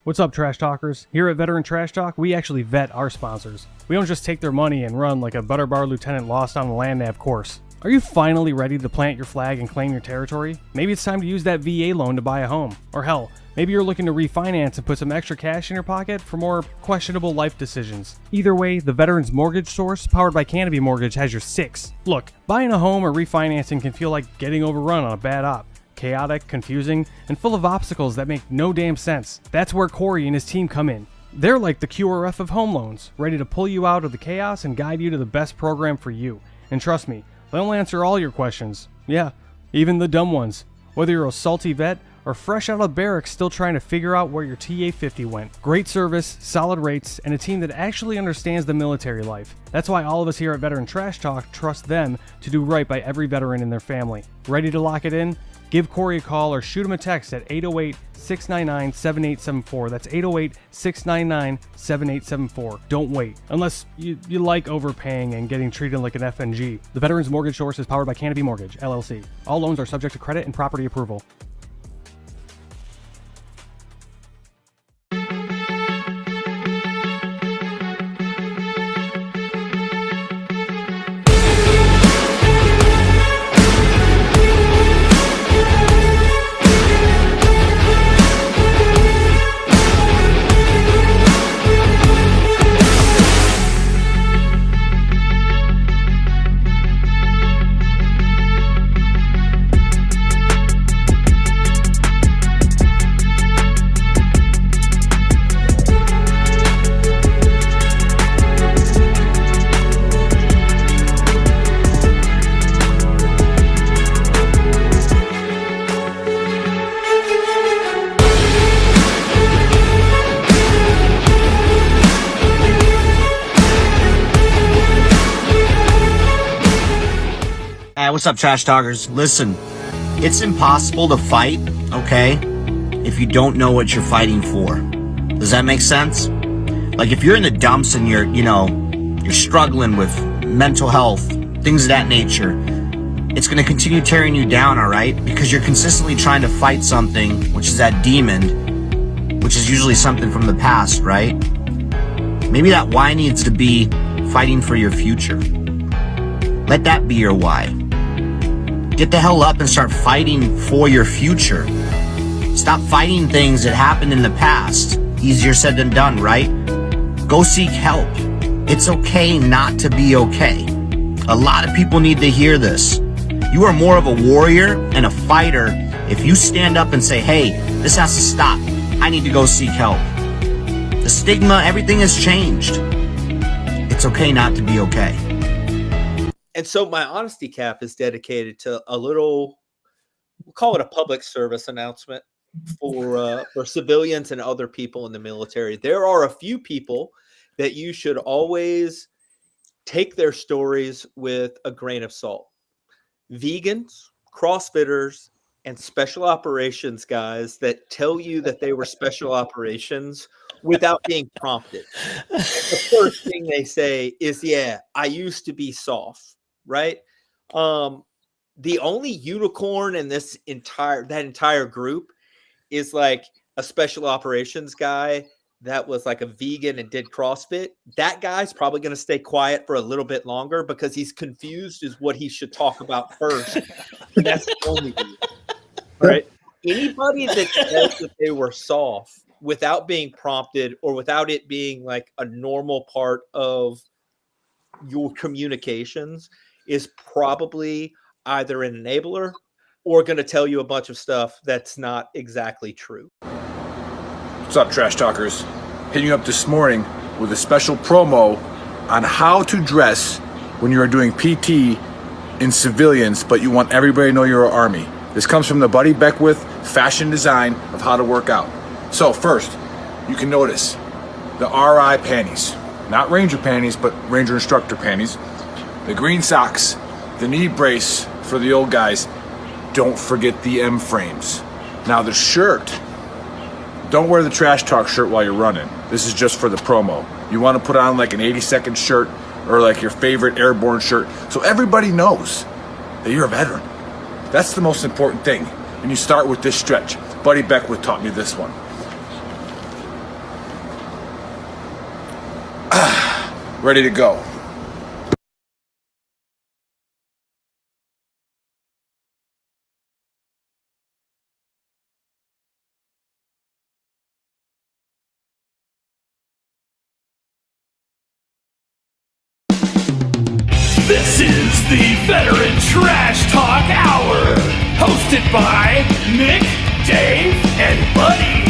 What's up, Trash Talkers? Here at Veteran Trash Talk, we actually vet our sponsors. We don't just take their money and run like a Butterbar lieutenant lost on a land nav course. Are you finally ready to plant your flag and claim your territory? Maybe it's time to use that VA loan to buy a home. Or hell, maybe you're looking to refinance and put some extra cash in your pocket for more questionable life decisions. Either way, the Veterans Mortgage Source, powered by Canopy Mortgage, has your six. Look, buying a home or refinancing can feel like getting overrun on a bad op. Chaotic, confusing, and full of obstacles that make no damn sense. That's where Corey and his team come in. They're like the QRF of home loans, ready to pull you out of the chaos and guide you to the best program for you. And trust me, they'll answer all your questions. Yeah, even the dumb ones. Whether you're a salty vet or fresh out of barracks still trying to figure out where your TA-50 went. Great service, solid rates, and a team that actually understands the military life. That's why all of us here at Veteran Trash Talk trust them to do right by every veteran and their family. Ready to lock it in? Give Corey a call or shoot him a text at 808-699-7874. That's 808-699-7874. Don't wait. Unless you like overpaying and getting treated like an FNG. The Veterans Mortgage Source is powered by Canopy Mortgage, LLC. All loans are subject to credit and property approval. What's up, Trash Talkers? Listen, it's impossible to fight, okay, if you don't know what you're fighting for. Does that make sense? Like, if you're in the dumps and you're struggling with mental health, things of that nature, it's going to continue tearing you down, all right? Because you're consistently trying to fight something, which is that demon, which is usually something from the past, right? Maybe that why needs to be fighting for your future. Let that be your why. Get the hell up and start fighting for your future. Stop fighting things that happened in the past. Easier said than done, right? Go seek help. It's okay not to be okay. A lot of people need to hear this. You are more of a warrior and a fighter if you stand up and say, hey, this has to stop. I need to go seek help. The stigma, everything has changed. It's okay not to be okay. And so my honesty cap is dedicated to a little, we'll call it a public service announcement for civilians and other people in the military. There are a few people that you should always take their stories with a grain of salt. Vegans, CrossFitters, and special operations guys that tell you that they were special operations without being prompted. The first thing they say is, yeah, I used to be soft. Right. The only unicorn in that entire group is like a special operations guy that was like a vegan and did CrossFit. That guy's probably going to stay quiet for a little bit longer because he's confused as what he should talk about first. And that's the only dude. Right. Anybody that says that they were soft without being prompted or without it being like a normal part of your communications is probably either an enabler or going to tell you a bunch of stuff that's not exactly true. What's up, Trash Talkers? Hitting you up this morning with a special promo on how to dress when you are doing PT in civilians, but you want everybody to know you're an Army. This comes from the Buddy Beckwith fashion design of how to work out. So first, you can notice the RI panties, not Ranger panties, but Ranger instructor panties. The green socks, the knee brace for the old guys. Don't forget the M frames. Now the shirt, don't wear the Trash Talk shirt while you're running. This is just for the promo. You want to put on like an 80-second shirt or like your favorite airborne shirt so everybody knows that you're a veteran. That's the most important thing. And you start with this stretch. Buddy Beckwith taught me this one. ready to go. This is the Veteran Trash Talk Hour, hosted by Nick, Dave, and Buddy.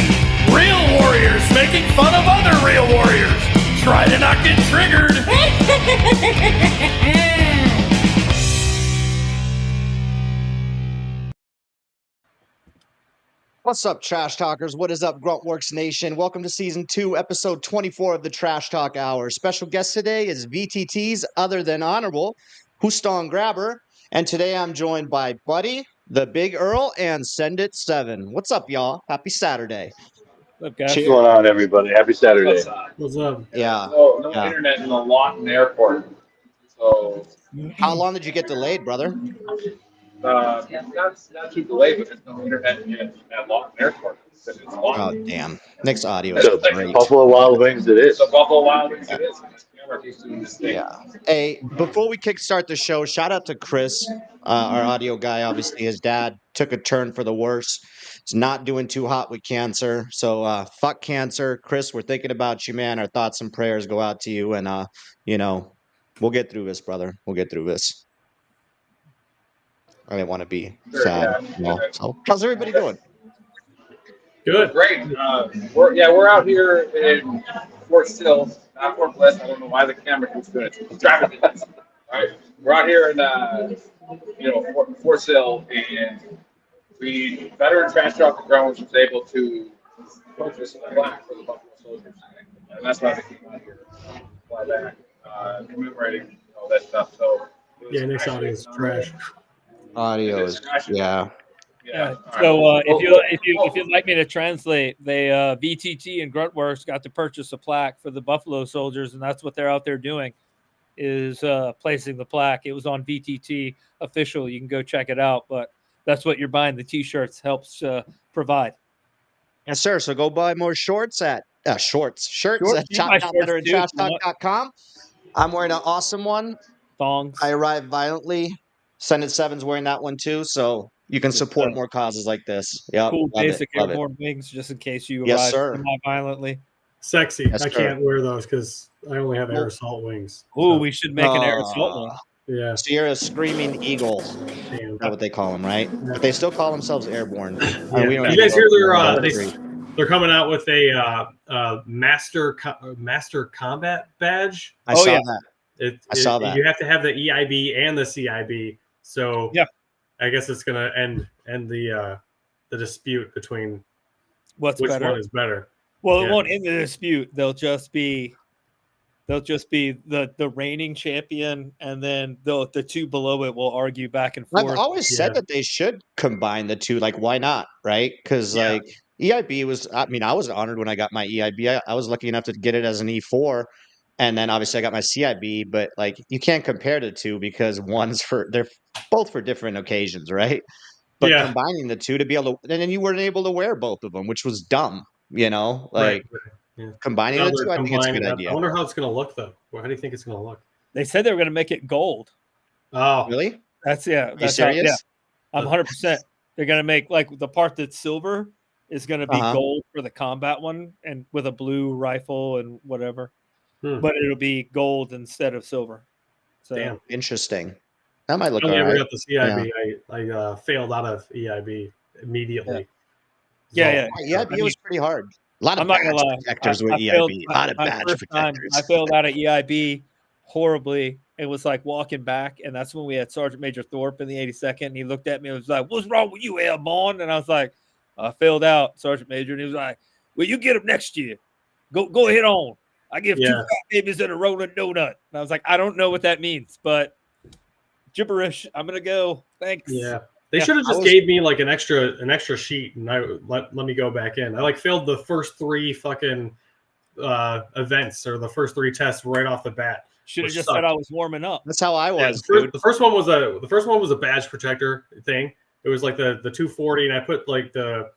Real warriors making fun of other real warriors. Try to not get triggered. What's up, Trash Talkers? What is up, Gruntworks Nation? Welcome to Season 2, Episode 24 of the Trash Talk Hour. Special guest today is VTT's Other Than Honorable, Houston Grabber, and today I'm joined by Buddy, the Big Earl, and Send It 7. What's up, y'all? Happy Saturday. What's up, guys? Cheers. What's going on, everybody? Happy Saturday. What's up? Yeah. No yeah. internet in the Lawton Airport. So, How long did you get delayed, brother? not too delayed, but there's no internet at Lawton Airport. It's Oh, damn. Nick's audio It's is a great. Buffalo Wild Wings it is. So Buffalo Wild Wings it is. Yeah. Hey, before we kickstart the show, shout out to Chris, our audio guy. Obviously, his dad took a turn for the worse. He's not doing too hot with cancer. So, fuck cancer. Chris, we're thinking about you, man. Our thoughts and prayers go out to you. And, we'll get through this, brother. We'll get through this. I didn't want to be sad. Yeah. No. So, how's everybody doing? Good. Great. We're out here in Fort Sill, not Fort Bliss. I don't know why the camera keeps doing it. It's driving me nuts. All right. We're out here in Fort Sill, and we Veteran Trash Talk Grounds was able to purchase a plaque for the Buffalo Soldiers, and that's why they came out here, fly back, commemorating all that stuff. So Yeah, Nick's audio is trash. Audio is, yeah. Yeah. All So right. if you'd like me to translate, they VTT and Gruntworks got to purchase a plaque for the Buffalo Soldiers, and that's what they're out there doing, is placing the plaque. It was on VTT official. You can go check it out, but that's what you're buying. The T-shirts helps provide. Yes, sir. So go buy more shirts at Shorts, at you buy shorts too, if you want. shop.veterantrashtalk.com. I'm wearing an awesome one. Thongs. I arrived violently. Send It 7's wearing that one too, so you can support more causes like this. Yeah, Cool love basic it, love it. airborne wings, just in case you Yes, arrive sir. semi-violently. Sexy. Yes, I sir. can't wear those because I only have air assault wings. Ooh, So, we should make an air assault one. yeah. Sierra Screaming Eagle. Damn. That's what they call them, right? But they still call themselves airborne. Yeah. We don't You even guys know hear if they're they're they're coming out with a master combat badge. I Oh, saw yeah. that. I saw that. You have to have the EIB and the CIB. So Yeah. I guess it's gonna end the dispute between What's which better? one is better. Well, Yeah. it won't end the dispute. They'll just be the reigning champion, and then the two below it will argue back and I've forth. always said Yeah. that they should combine the two. Like, why not? Right? Because Yeah. like EIB was, I mean, I was honored when I got my EIB. I was lucky enough to get it as an E4, and then obviously I got my CIB. But like, you can't compare the two because they're both for different occasions, right? But Yeah. combining the two to be able to, and then you weren't able to wear both of them, which was dumb. Like Right. Yeah. combining Now the they're two, I think it's a good combining. idea. I wonder how it's gonna look though. How do you think it's gonna look? They said they were going to make it gold. Oh, Really? That's Are you That's how, serious? yeah. I'm 100%. They're going to make like the part that's silver is going to be Uh-huh. gold for the combat one, and with a blue rifle and whatever. Hmm. But it'll be gold instead of silver. So damn. Interesting. That might look I only all ever right. got the CIB. I failed out of EIB immediately. Yeah. EIB was pretty hard. A lot of I'm not badge gonna lie. protectors with I EIB. failed A lot of my badge first time, protectors. I failed out of EIB horribly. It was like walking back, and that's when we had Sergeant Major Thorpe in the 82nd. And he looked at me and was like, "What's wrong with you, Airborne?" And I was like, "I failed out, Sergeant Major." And he was like, "Well, you get him next year. Go ahead on. I give two Yeah. fat babies and a rolling donut." And I was like, "I don't know what that means, but gibberish. I'm gonna go. Thanks." Yeah. They Yeah, should have I just was- gave me like an extra sheet and I let me go back in. I like failed the first 3 fucking events or the first 3 tests right off the bat. Should have Which just sucked. said I was warming up. That's how I was, the, dude. first one was a badge protector thing. It was like the 240 and I put like the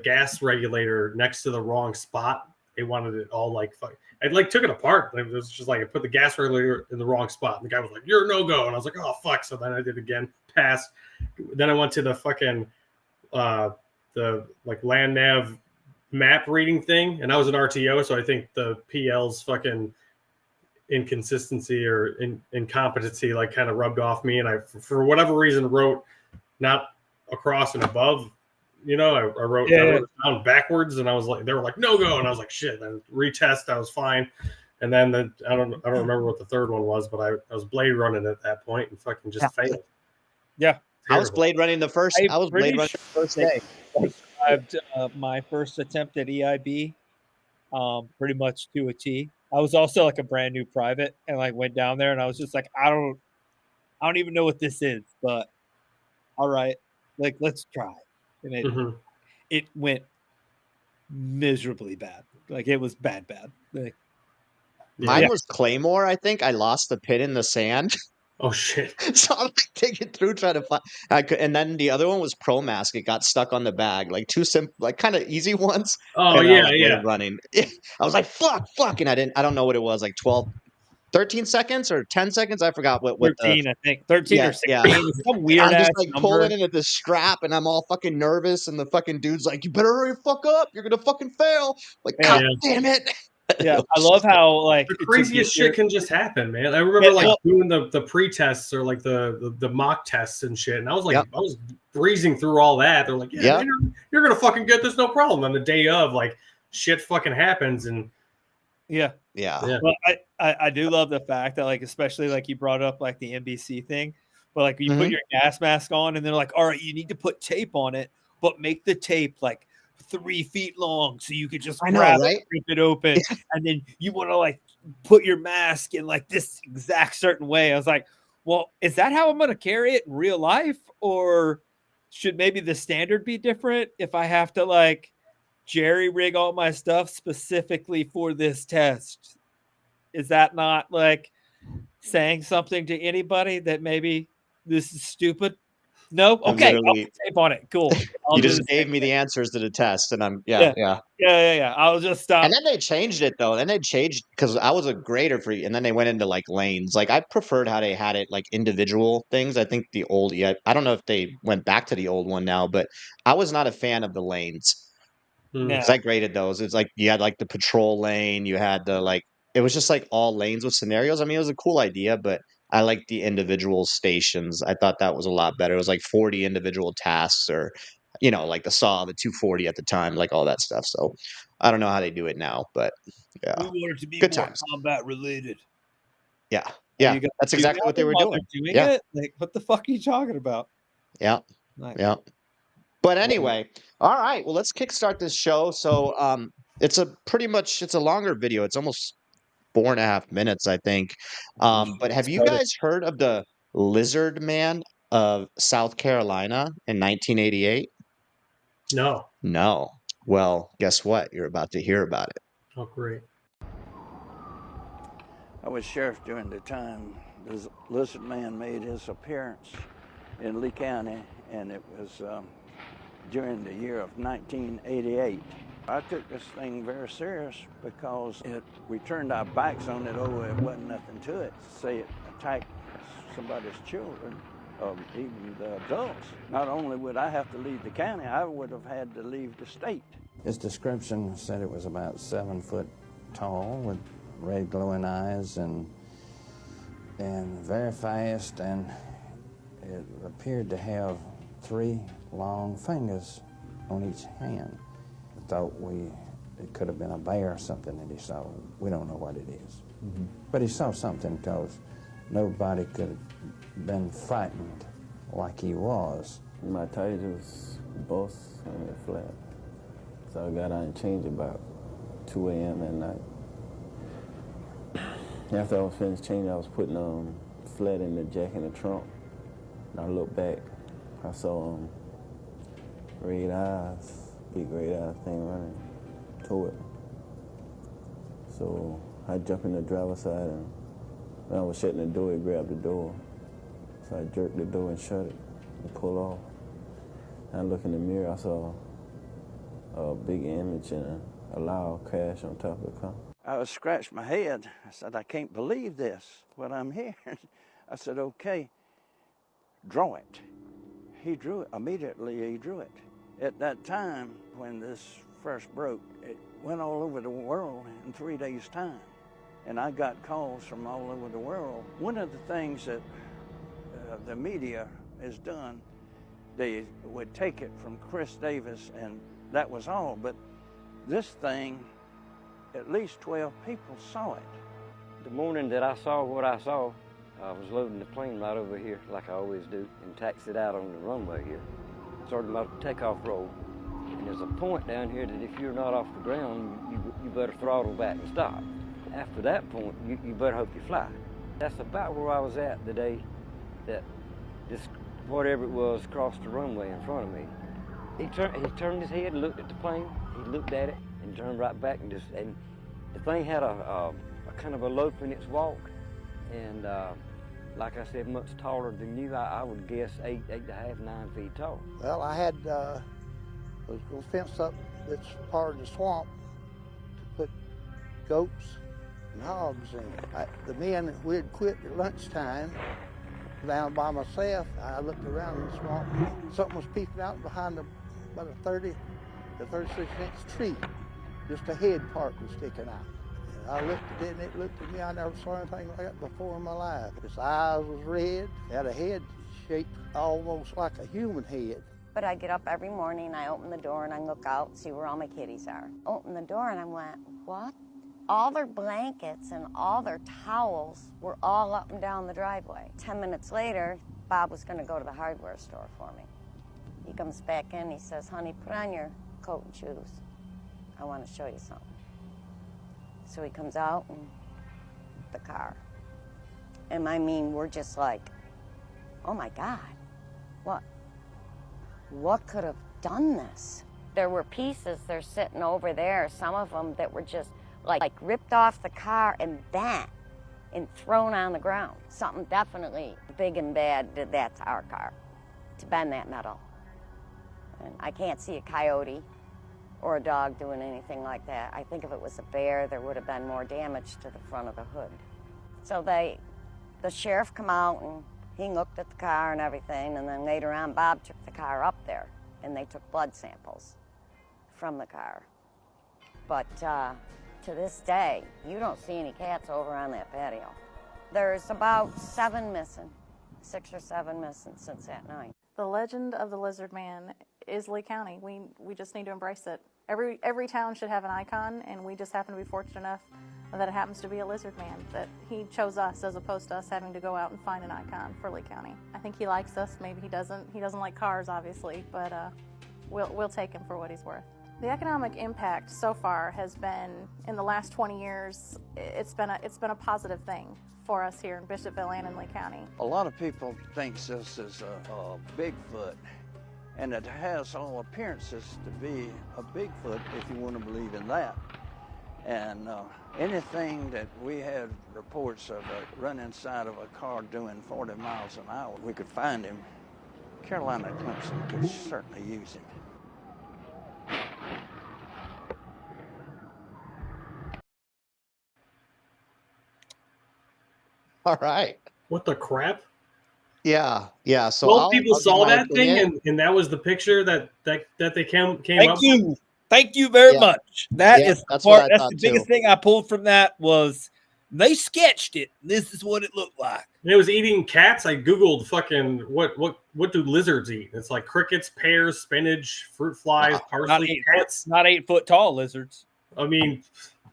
gas regulator next to the wrong spot they wanted it all like fuck. I like took it apart. It was just like I put the gas regulator in the wrong spot. And the guy was like, "You're no go," and I was like, "Oh fuck!" So then I did it again, pass. Then I went to the fucking the like land nav map reading thing, and I was an RTO, so I think the PL's fucking inconsistency or incompetency like kind of rubbed off me, and I for whatever reason wrote not across and above. I wrote it down backwards, and I was like, they were like, "No go," and I was like, "Shit." Then retest, I was fine. And then I don't remember what the third one was, but I was blade running at that point and fucking just failed. Yeah, I was blade running the first. I was blade running the first day. Described my first attempt at EIB, pretty much to a T. I was also like a brand new private, and like went down there, and I was just like, I don't even know what this is, but all right, like let's try. And it went miserably bad. Like it was bad. Like, mine was Claymore. I think I lost the pit in the sand. Oh shit! So I'm like digging through trying to find. And then the other one was Pro Mask. It got stuck on the bag. Like two like kind of easy ones. Oh and yeah. Running. I was like fuck, and I don't know what it was. Like 13 seconds or 10 seconds. I forgot what 13, I think 13 or 16. Some weird I'm just ass like number. pulling in at the strap, and I'm all fucking nervous. And the fucking dude's like, "You better hurry the fuck up. You're gonna fucking fail." Like, God damn it. Yeah, I love how like the craziest shit can just happen, man. I remember doing the pre-tests or like the mock tests and shit, and I was like, I was breezing through all that. They're like, man, you're gonna fucking get this, no problem. On the day of, like, shit fucking happens, and yeah. Well, I do love the fact that, like, especially like you brought up like the NBC thing, but like you put your gas mask on, and they're like, all right, you need to put tape on it, but make the tape like 3 feet long so you could just grab it, rip it open, and then you want to like put your mask in like this exact certain way. I was like, well, is that how I'm going to carry it in real life, or should maybe the standard be different if I have to like jerry rig all my stuff specifically for this test? Is that not like saying something to anybody that maybe this is stupid? No, okay, I'll put tape on it. Cool. You just gave me the answers to the test, and I'm yeah. I'll just stop. And then they changed it though. Then they changed because I was a grader for, and then they went into like lanes. Like I preferred how they had it like individual things. I think the old, I don't know if they went back to the old one now, but I was not a fan of the lanes. Because I graded those. It's like you had like the patrol lane, you had the like, it was just like all lanes with scenarios. I mean, it was a cool idea, but I liked the individual stations. I thought that was a lot better. It was like 40 individual tasks, or like the SAW, the 240 at the time, like all that stuff. So I don't know how they do it now, but yeah, we want it to be good more times. combat related. Yeah, that's exactly what they were doing. It? Like, what the fuck are you talking about? Yeah, But anyway, all right. Well, let's kickstart this show. So it's a longer video. It's almost 4.5 minutes, I think. But have you guys heard of the Lizard Man of South Carolina in 1988? No. Well, guess what? You're about to hear about it. Oh, great. I was sheriff during the time the Lizard Man made his appearance in Lee County, and it was during the year of 1988. I took this thing very serious because we turned our backs on it. It wasn't nothing to it. Say it attacked somebody's children, even the adults. Not only would I have to leave the county, I would have had to leave the state. His description said it was about 7 foot tall with red glowing eyes and very fast, and it appeared to have 3 long fingers on each hand. I thought it could have been a bear or something that he saw. We don't know what it is. But he saw something because nobody could have been frightened like he was. My tires was bust and it flat. So I got out and changed about 2 a.m. at night. After I was finished changing, I was putting flat in the jack in the trunk. And I looked back, I saw red eyes, big red eyes thing running toward me. So I jumped in the driver's side, and when I was shutting the door, it grabbed the door. So I jerked the door and shut it and pulled off. And I looked in the mirror, I saw a big image in allow cash on top of the car. I scratched my head. I said, I can't believe this, what I'm hearing. I said, okay, draw it. He drew it. Immediately he drew it. At that time, when this first broke, it went all over the world in 3 days' time. And I got calls from all over the world. One of the things that the media has done, they would take it from Chris Davis, and that was all. But this thing, at least 12 people saw it. The morning that I saw what I saw, I was loading the plane right over here, like I always do, and taxied out on the runway here. Started my takeoff roll. And there's a point down here that if you're not off the ground, you better throttle back and stop. After that point, you better hope you fly. That's about where I was at the day that this, whatever it was, crossed the runway in front of me. He turned his head and looked at the plane. He looked at it and turned right back and the thing had a kind of a lope in its walk. And like I said, much taller than you. I would guess 8.5, 9 feet tall. Well, I had was going to fence up this part of the swamp to put goats and hogs in. The men, we had quit at lunchtime. Down by myself, I looked around in the swamp. Something was peeping out behind about a 30 to 36-inch tree. Just a head part was sticking out. And I looked at it and it looked at me. I never saw anything like that before in my life. Its eyes was red. It had a head shaped almost like a human head. But I get up every morning, I open the door and I look out and see where all my kitties are. Open the door and I went, what? All their blankets and all their towels were all up and down the driveway. 10 minutes later, Bob was gonna go to the hardware store for me. He comes back in, he says, honey, put on your coat and shoes. I wanna show you something. So he comes out and the car. And I mean, we're just like, oh my God, what could have done this? There were pieces, they're sitting over there, some of them that were just like ripped off the car and bent and thrown on the ground. Something definitely big and bad did that to our car, to bend that metal. And I can't see a coyote or a dog doing anything like that. I think if it was a bear, there would have been more damage to the front of the hood. So the sheriff come out and he looked at the car and everything, and then later on, Bob took the car up there, and they took blood samples from the car. But to this day, you don't see any cats over on that patio. There's about 7 missing, 6 or 7 missing since that night. The legend of the Lizard Man is Lee County. We just need to embrace it. Every town should have an icon, and we just happen to be fortunate enough that it happens to be a Lizard Man, that he chose us as opposed to us having to go out and find an icon for Lee County. I think he likes us, maybe he doesn't. He doesn't like cars, obviously, but we'll take him for what he's worth. The economic impact so far has been, in the last 20 years, it's been a positive thing for us here in Bishopville and in Lee County. A lot of people think this is a Bigfoot, and it has all appearances to be a Bigfoot, if you want to believe in that. And anything that we had reports of run inside of a car doing 40 miles an hour, we could find him. Carolina Clemson could certainly use him. All right. What the crap? Yeah. So 12 people saw that thing, opinion. and that was the picture that they came up with? Thank you very Yeah. much. That's that's what I that's thought the biggest too. thing I pulled from that was they sketched it. This is what it looked like. And it was eating cats. I googled fucking what do lizards eat? It's like crickets, pears, spinach, fruit flies, parsley, cats. Not 8 foot tall lizards. I mean,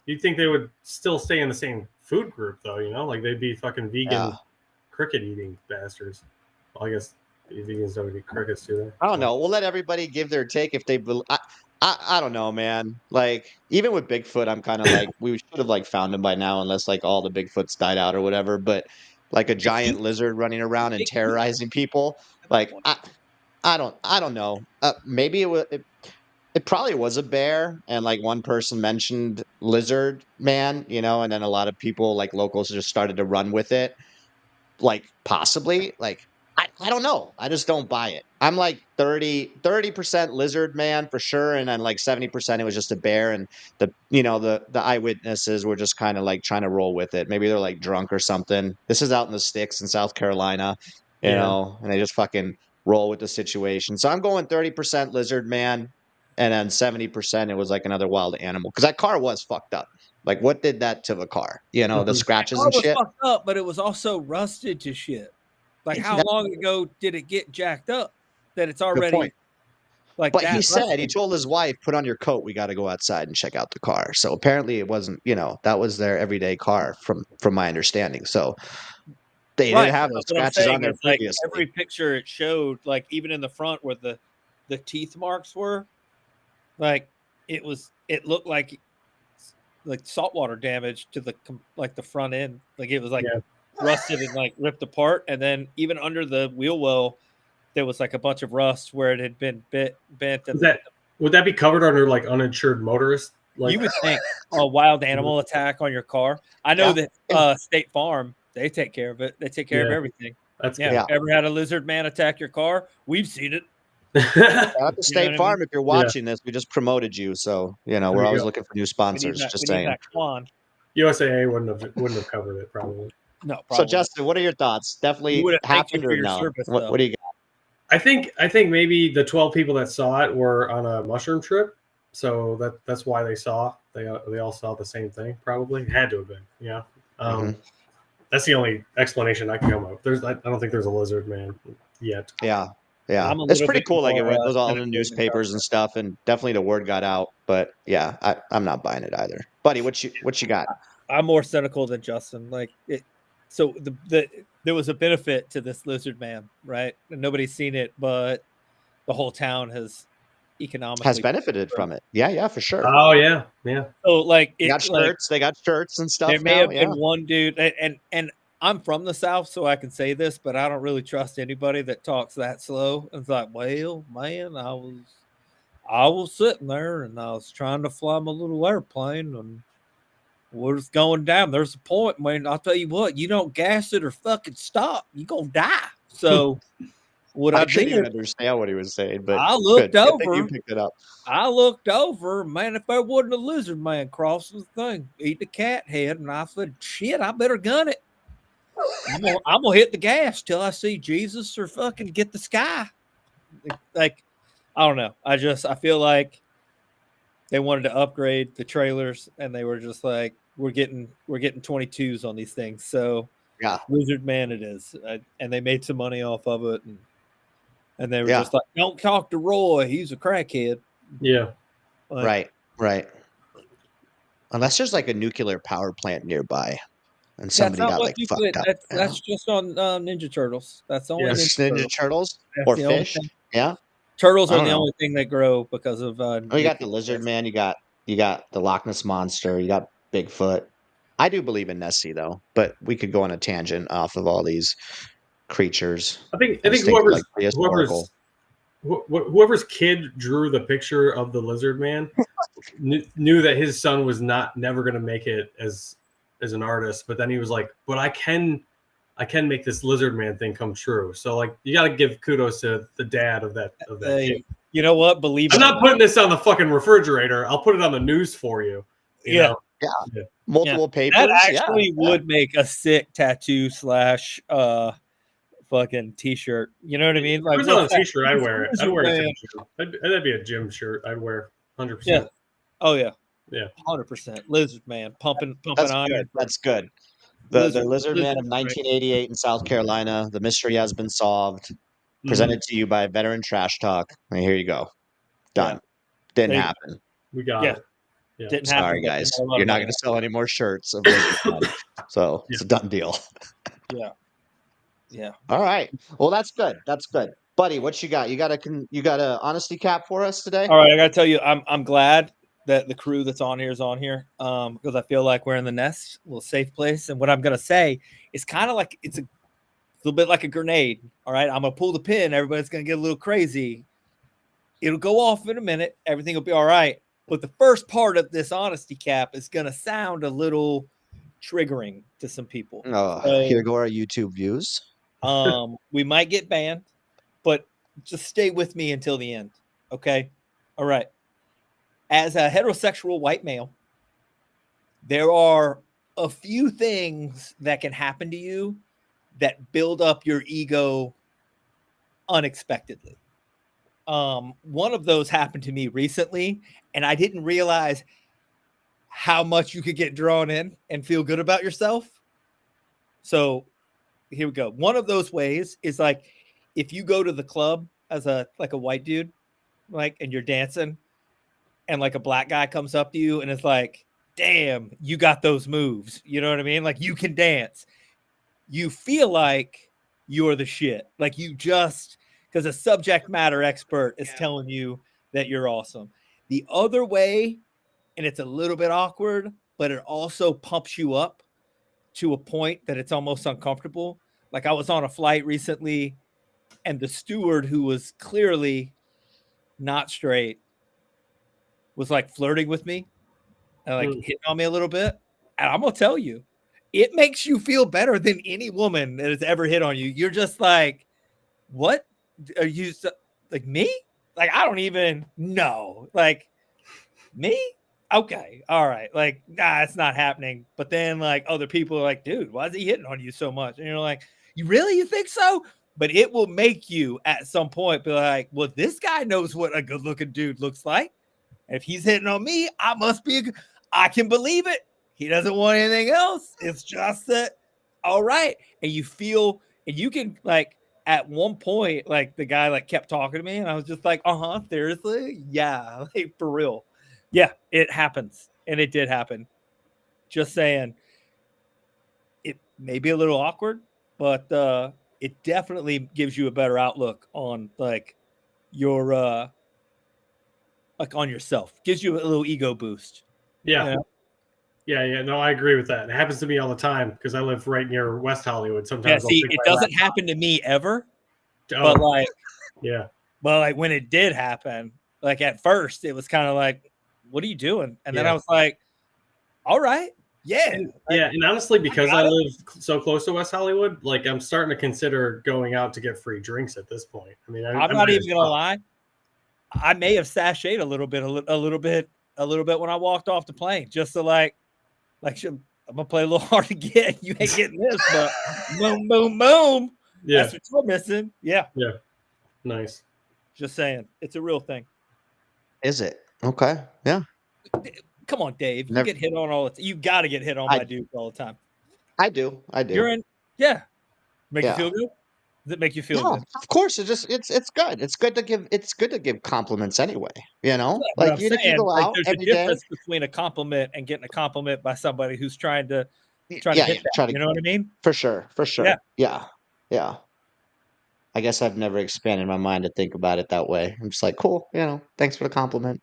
you'd think they would still stay in the same food group, though. You know, like they'd be fucking vegan cricket eating bastards. Well, I guess vegans don't eat crickets, do they? I don't know. We'll let everybody give their take if they. I don't know, man. Like even with Bigfoot, I'm kind of like we should have like found him by now, unless like all the Bigfoots died out or whatever. But like a giant lizard running around and terrorizing people, like I don't know. Maybe it probably was a bear, and like one person mentioned Lizard Man, you know, and then a lot of people like locals just started to run with it. Like possibly, like I don't know. I just don't buy it. I'm like 30% lizard man for sure, and then like 70% it was just a bear, and the eyewitnesses were just kind of like trying to roll with it. Maybe they're like drunk or something. This is out in the sticks in South Carolina, Yeah. and they just fucking roll with the situation. So I'm going 30% lizard man, and then 70% it was like another wild animal because that car was fucked up. Like, what did that to the car? The scratches car and was shit. fucked up, but it was also rusted to shit. Like, how long ago did it get jacked up that it's Good already point. like But that he rusted? told his wife, "Put on your coat. We got to go outside and check out the car." So apparently, it wasn't. That was their everyday car, from my understanding. So they Right. didn't have But those what I'm scratches on saying there is, like, previously. every picture it showed, like, even in the front where the teeth marks were, like, it looked like saltwater damage to the front end. Like, it was like Yeah. rusted and like ripped apart, and then even under the wheel well, there was like a bunch of rust where it had been bent. And Would that be covered under like uninsured motorist? Like, you would think a wild animal attack on your car. I know that State Farm, they take care of it. They take care of Yeah. everything. That's yeah. good. Ever had a lizard man attack your car? We've seen it. Shout out to You know State what I Farm mean? if you're watching this. We just promoted you, so we're you always go. looking for new We sponsors. need Just we need saying. that Quan. USAA wouldn't have covered it probably. No, So probably not. Justin, what are your thoughts? We Definitely would have thanked you happened for or your no? service, What though. do you got? I think maybe the 12 people that saw it were on a mushroom trip, so that's why they all saw the same thing. Probably it had to have been. Yeah. That's the only explanation I can come up. I don't think there's a lizard man yet. Yeah. I'm a It's little pretty bit cool. Like it more, was all in the cynical than newspapers and stuff, and definitely the word got out. But yeah, I'm not buying it either. Buddy, what you got? I'm more cynical than Justin. Like it. So there was a benefit to this lizard man, right? And nobody's seen it, but the whole town has economically benefited from it. Yeah, for sure. Oh yeah. So like They got shirts. They got shirts and stuff there may now. have Yeah. been one dude, and I'm from the South, so I can say this, but I don't really trust anybody that talks that slow. It's like, well, man, I was sitting there and I was trying to fly my little airplane and was going down. There's a point, man. I'll tell you what, you don't gas it or fucking stop, you're gonna die. So what I couldn't did, even understand what he was saying, but I looked good thing over. you picked it up. I looked over, man. If there wasn't a lizard man crossing the thing, eating a cat head, and I said, shit, I better gun it. I'm gonna hit the gas till I see Jesus or fucking get the sky. Like, I don't know. I feel like they wanted to upgrade the trailers, and they were just like, we're getting 22s on these things. So yeah, Lizard Man it is, and they made some money off of it, and they were just like, don't talk to Roy, he's a crackhead. Yeah, right. Unless there's like a nuclear power plant nearby, and somebody got like fucked up. That's just on Ninja Turtles. That's only Ninja Turtles That's or the only fish. thing. Yeah, Turtles are the only thing that grow because of. you got the lizard man. You got the Loch Ness monster. You got Bigfoot. I do believe in Nessie though, but we could go on a tangent off of all these creatures. I think whoever's kid drew the picture of the lizard man knew that his son was never going to make it as an artist, but then he was like, but I can make this lizard man thing come true. So like, you got to give kudos to the dad of that kid. You know what? I'm not putting this on the fucking refrigerator. I'll put it on the news for you. You know? Multiple papers. That actually would make a sick tattoo / fucking t-shirt. You know what I mean? Like, if it was on a t-shirt, I'd wear it. I'd wear Man. it. That'd be a gym shirt. I'd wear 100%. Yeah. Oh yeah. Yeah. 100%. Lizard man pumping That's iron. good. That's good. The lizard man of 1988 in South Carolina. The mystery has been solved. Presented to you by Veteran Trash Talk. And here you go. Done. Didn't happen. We got it. Yeah. Didn't happen. Sorry, guys. You're not going to sell any more shirts of Lizard Man. So it's a done deal. Yeah. All right. Well, that's good. That's good. Buddy, what you got? You got a honesty cap for us today? All right, I got to tell you, I'm glad that the crew that's on here is on here, because I feel like we're in the nest, a little safe place. And what I'm going to say is kind of like it's a little bit like a grenade. All right, I'm going to pull the pin. Everybody's going to get a little crazy. It'll go off in a minute. Everything will be all right. But the first part of this honesty cap is going to sound a little triggering to some people. Here go our YouTube views. We might get banned, but just stay with me until the end. Okay. All right. As a heterosexual white male, there are a few things that can happen to you that build up your ego unexpectedly. One of those happened to me recently, and I didn't realize how much you could get drawn in and feel good about yourself. So here we go. One of those ways is like if you go to the club as a white dude, like, and you're dancing, and like a black guy comes up to you and it's like, damn, you got those moves. You know what I mean? Like you can dance. You feel like you're the shit. Like you just, because a subject matter expert is telling you that you're awesome. The other way, and it's a little bit awkward, but it also pumps you up to a point that it's almost uncomfortable. Like I was on a flight recently, and the steward, who was clearly not straight, was like flirting with me and like hitting on me a little bit. And I'm gonna tell you, it makes you feel better than any woman that has ever hit on you. You're just like, what are you like me? Like, I don't even know. Like, me? Okay, all right. Like, nah, it's not happening. But then like other people are like, dude, why is he hitting on you so much? And you're like, you think so? But it will make you at some point be like, well, this guy knows what a good looking dude looks like. If he's hitting on me, I must be I can believe it. He doesn't want anything else. It's just that, all right. And you feel, and you can like, at one point, like the guy like kept talking to me, and I was just like, seriously? Yeah, like for real. Yeah, it happens. And it did happen. Just saying, it may be a little awkward, but it definitely gives you a better outlook on like your like on yourself. Gives you a little ego boost. Yeah. You know? Yeah. No, I agree with that. It happens to me all the time because I live right near West Hollywood. Sometimes I'll see, it doesn't happen to me ever. Oh, but like, yeah. But like when it did happen, like at first it was kind of like, what are you doing? And then I was like, all right. Yeah. And honestly, because I live so close to West Hollywood, like I'm starting to consider going out to get free drinks at this point. I mean, I'm not even gonna lie. I may have sashayed a little bit when I walked off the plane, just to like I'm gonna play a little hard to get. You ain't getting this, but boom, boom, boom. Yeah. That's what you're missing. Yeah. Yeah. Nice. Just saying, it's a real thing. Is it? Okay. Yeah. Come on, Dave. You get hit on all the time. You got to get hit on by dudes all the time. I do. You're in. Yeah. Make you feel good? Does it make you feel good? Of course. It's good. It's good to give compliments anyway. You know, Yeah, like even if you go like, out there's every a difference day. between a compliment and getting a compliment by somebody who's trying to hit that. Try to, you know what I mean? For sure. Yeah. I guess I've never expanded my mind to think about it that way. I'm just like, cool. Thanks for the compliment.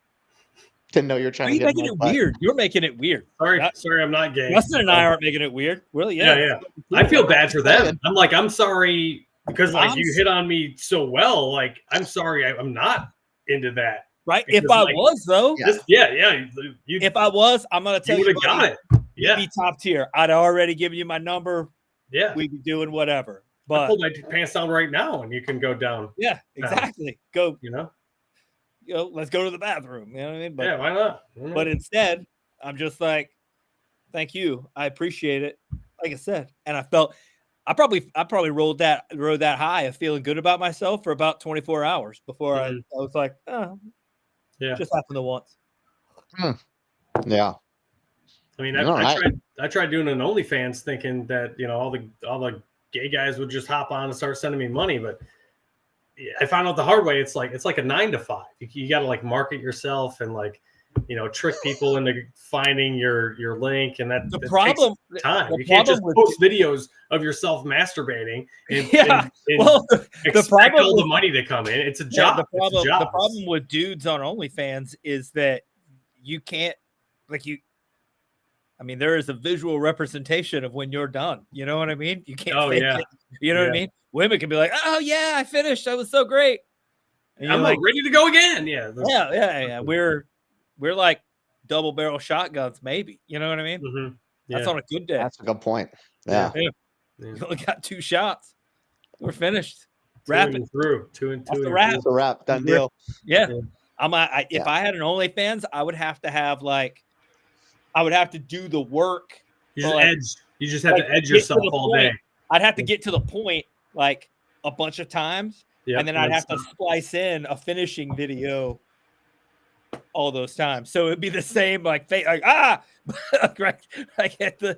Didn't know you were trying Why are to you get making my it butt. weird? You're making it weird. Sorry, I'm not gay. Justin and I aren't making it weird. Really? Yeah. I feel bad for them. I'm like, I'm sorry because like you hit on me so well. Like, I'm sorry, I'm not into that. Right? Because, If I was though, if I was, I'm gonna tell you, would have got it. You'd be top tier. I'd already given you my number. Yeah, we'd be doing whatever. I But pull my pants down right now, and you can go down. Yeah, exactly. Go. Let's go to the bathroom. You know what I mean? But, yeah, why not? But instead, I'm just like, thank you. I appreciate it. Like I said, and I felt I probably rode that high of feeling good about myself for about 24 hours before I was like, just happened to once. Yeah. I mean, I tried doing an OnlyFans thinking that all the gay guys would just hop on and start sending me money, but I found out the hard way. It's like a 9 to 5. You got to like market yourself and like trick people into finding your link, and that problem takes time. You problem can't just with post videos of yourself masturbating and the expect problem all the with- money to come in. It's a job. The problem with dudes on OnlyFans is that you can't I mean, there is a visual representation of when you're done. You know what I mean? You can't fake it. You know what I mean? Women can be like, "Oh yeah, I finished. That was so great." And I'm like, ready to go again. Yeah. We're like double barrel shotguns, maybe. You know what I mean? Mm-hmm. That's on a good day. That's a good point. Yeah. You only got 2 shots. We're finished. Two Wrap it. and through. Two and That's two. the and wrap. through. It's a wrap. Done deal. Yeah. Yeah. If I had an OnlyFans, I would have to have I would have to do the work. You just like- edge. You just have like, to edge get to yourself the all point. day. I'd have to get to the point like a bunch of times, Yep, and then I'd have to stop. splice in a finishing video all those times. So it'd be the same like right, like at the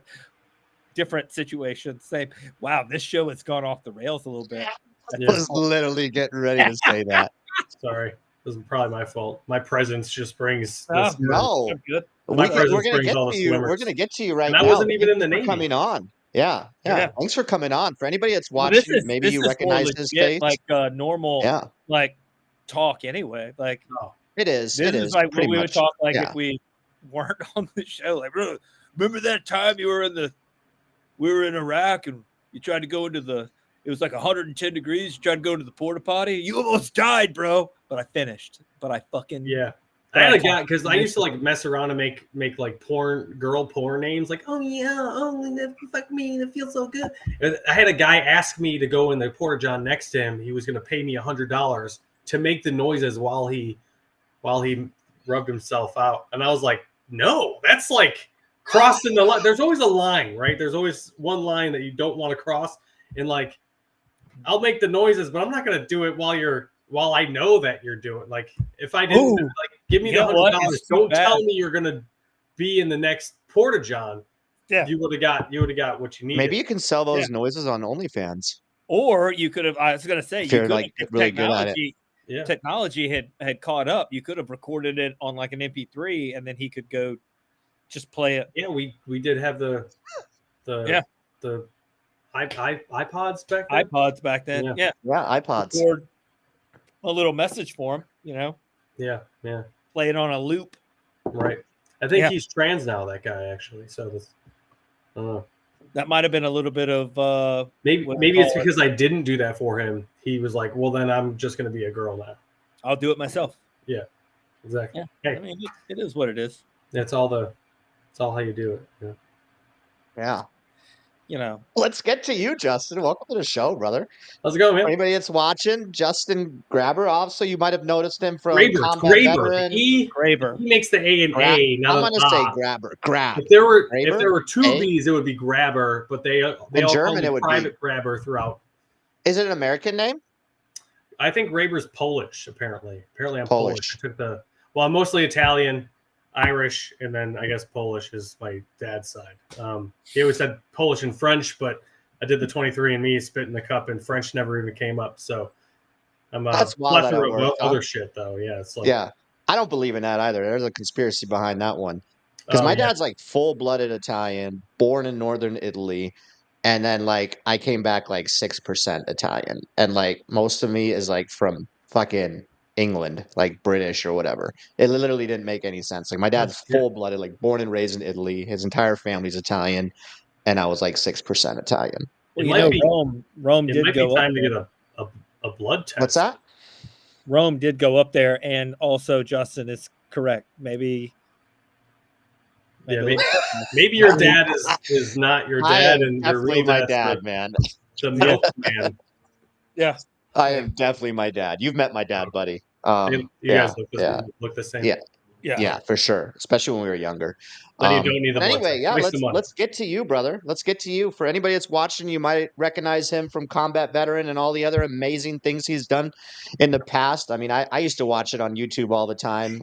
different situations. Same. Wow, this show has gone off the rails a little bit. I was literally getting ready to say that. Sorry, this is probably my fault. My presence just brings Oh, this. No. I'm good. My We're presence gonna brings get all to the you. swimmers. We're gonna get to you right And now. I wasn't even in the Thanks for Navy. coming on. Yeah. Yeah. Thanks for coming on. For anybody that's Well, watching, maybe you is more recognize his legit, face. like normal, Yeah. like talk anyway. Like It is. this It is is like pretty what we would much. talk like Yeah. if we weren't on the show. Like, "Bro, remember that time we were in Iraq and you tried to go into it was like 110 degrees. You tried to go into the porta potty. You almost died, bro. But I finished. But I fucking Yeah. but I had a can't- guy because I used to like mess around and make like girl porn names, like, oh yeah, oh fuck me, that feels so good. And I had a guy ask me to go in the porta john next to him. He was going to pay me $100 to make the noises while he rubbed himself out, and I was like, no, that's like crossing the line. There's always a line, right? There's always one line that you don't want to cross, and like, I'll make the noises, but I'm not going to do it while I know that you're doing. Like, if I didn't, like, give me You the know what? $100. It's too Don't bad. tell me you're gonna be in the next porta john. Yeah. You would have got what you needed. Maybe you can sell those noises on OnlyFans. Or you could have. I was going to say If you you're, could like, if really good at it. technology had caught up. You could have recorded it on like an MP3, and then he could go just play it. Yeah, we did have the iPods back then. iPods back then. Yeah, iPods. Record a little message for him. You know. Yeah. Play it on a loop. Right. I think Yeah. he's trans now. That guy actually. So this. I don't know. That might have been a little bit of maybe what do you it's call it? because I didn't do that for him. He was like, well, then I'm just going to be a girl now. I'll do it myself. Yeah, exactly. Yeah. Hey, I mean, it is what it is. that's all how you do it. Yeah. Yeah. You know. Let's get to you, Justin. Welcome to the show, brother. How's it going, man? For anybody that's watching, Justin Graber. Also, you might have noticed him from Combat Graber. Veteran. Graber. He makes the A and A. Not I'm a going to say dot. Grabber. Grab. If there were Graber? two A? B's, it would be Grabber, but they all German, call it him would be- private Grabber throughout. Is it an American name? I think Graber's Polish. Apparently, I'm Polish. Polish. I'm mostly Italian, Irish, and then I guess Polish is my dad's side. He always said Polish and French, but I did the 23andMe, spit in the cup, and French never even came up. So I'm That's wild that plethora it of worked, huh? other shit though. Yeah, it's like Yeah. I don't believe in that either. There's a conspiracy behind that one. Because Oh, my yeah. dad's like full-blooded Italian, born in northern Italy, and then like I came back like 6% Italian, and like most of me is like from fucking England, like British or whatever. It literally didn't make any sense. Like my dad's shit. full-blooded, like born and raised in Italy. His entire family's Italian, and I was like 6% Italian. Well, It you might know, be- Rome it did might go be time up to there. get a blood test. What's that? Rome did go up there, and also Justin is correct. Maybe Yeah, maybe your dad is not your I dad, am and your definitely real my dad's dad, the, man. the milkman. Yeah. I am definitely my dad. You've met my dad, buddy. You yeah, guys yeah. look the same. Yeah. Yeah. Yeah, for sure. Especially when we were younger. Then you don't need the but blood anyway, test. yeah, Waste the money. let's get to you, brother. Let's get to you. For anybody that's watching, you might recognize him from Combat Veteran and all the other amazing things he's done in the past. I mean, I used to watch it on YouTube all the time.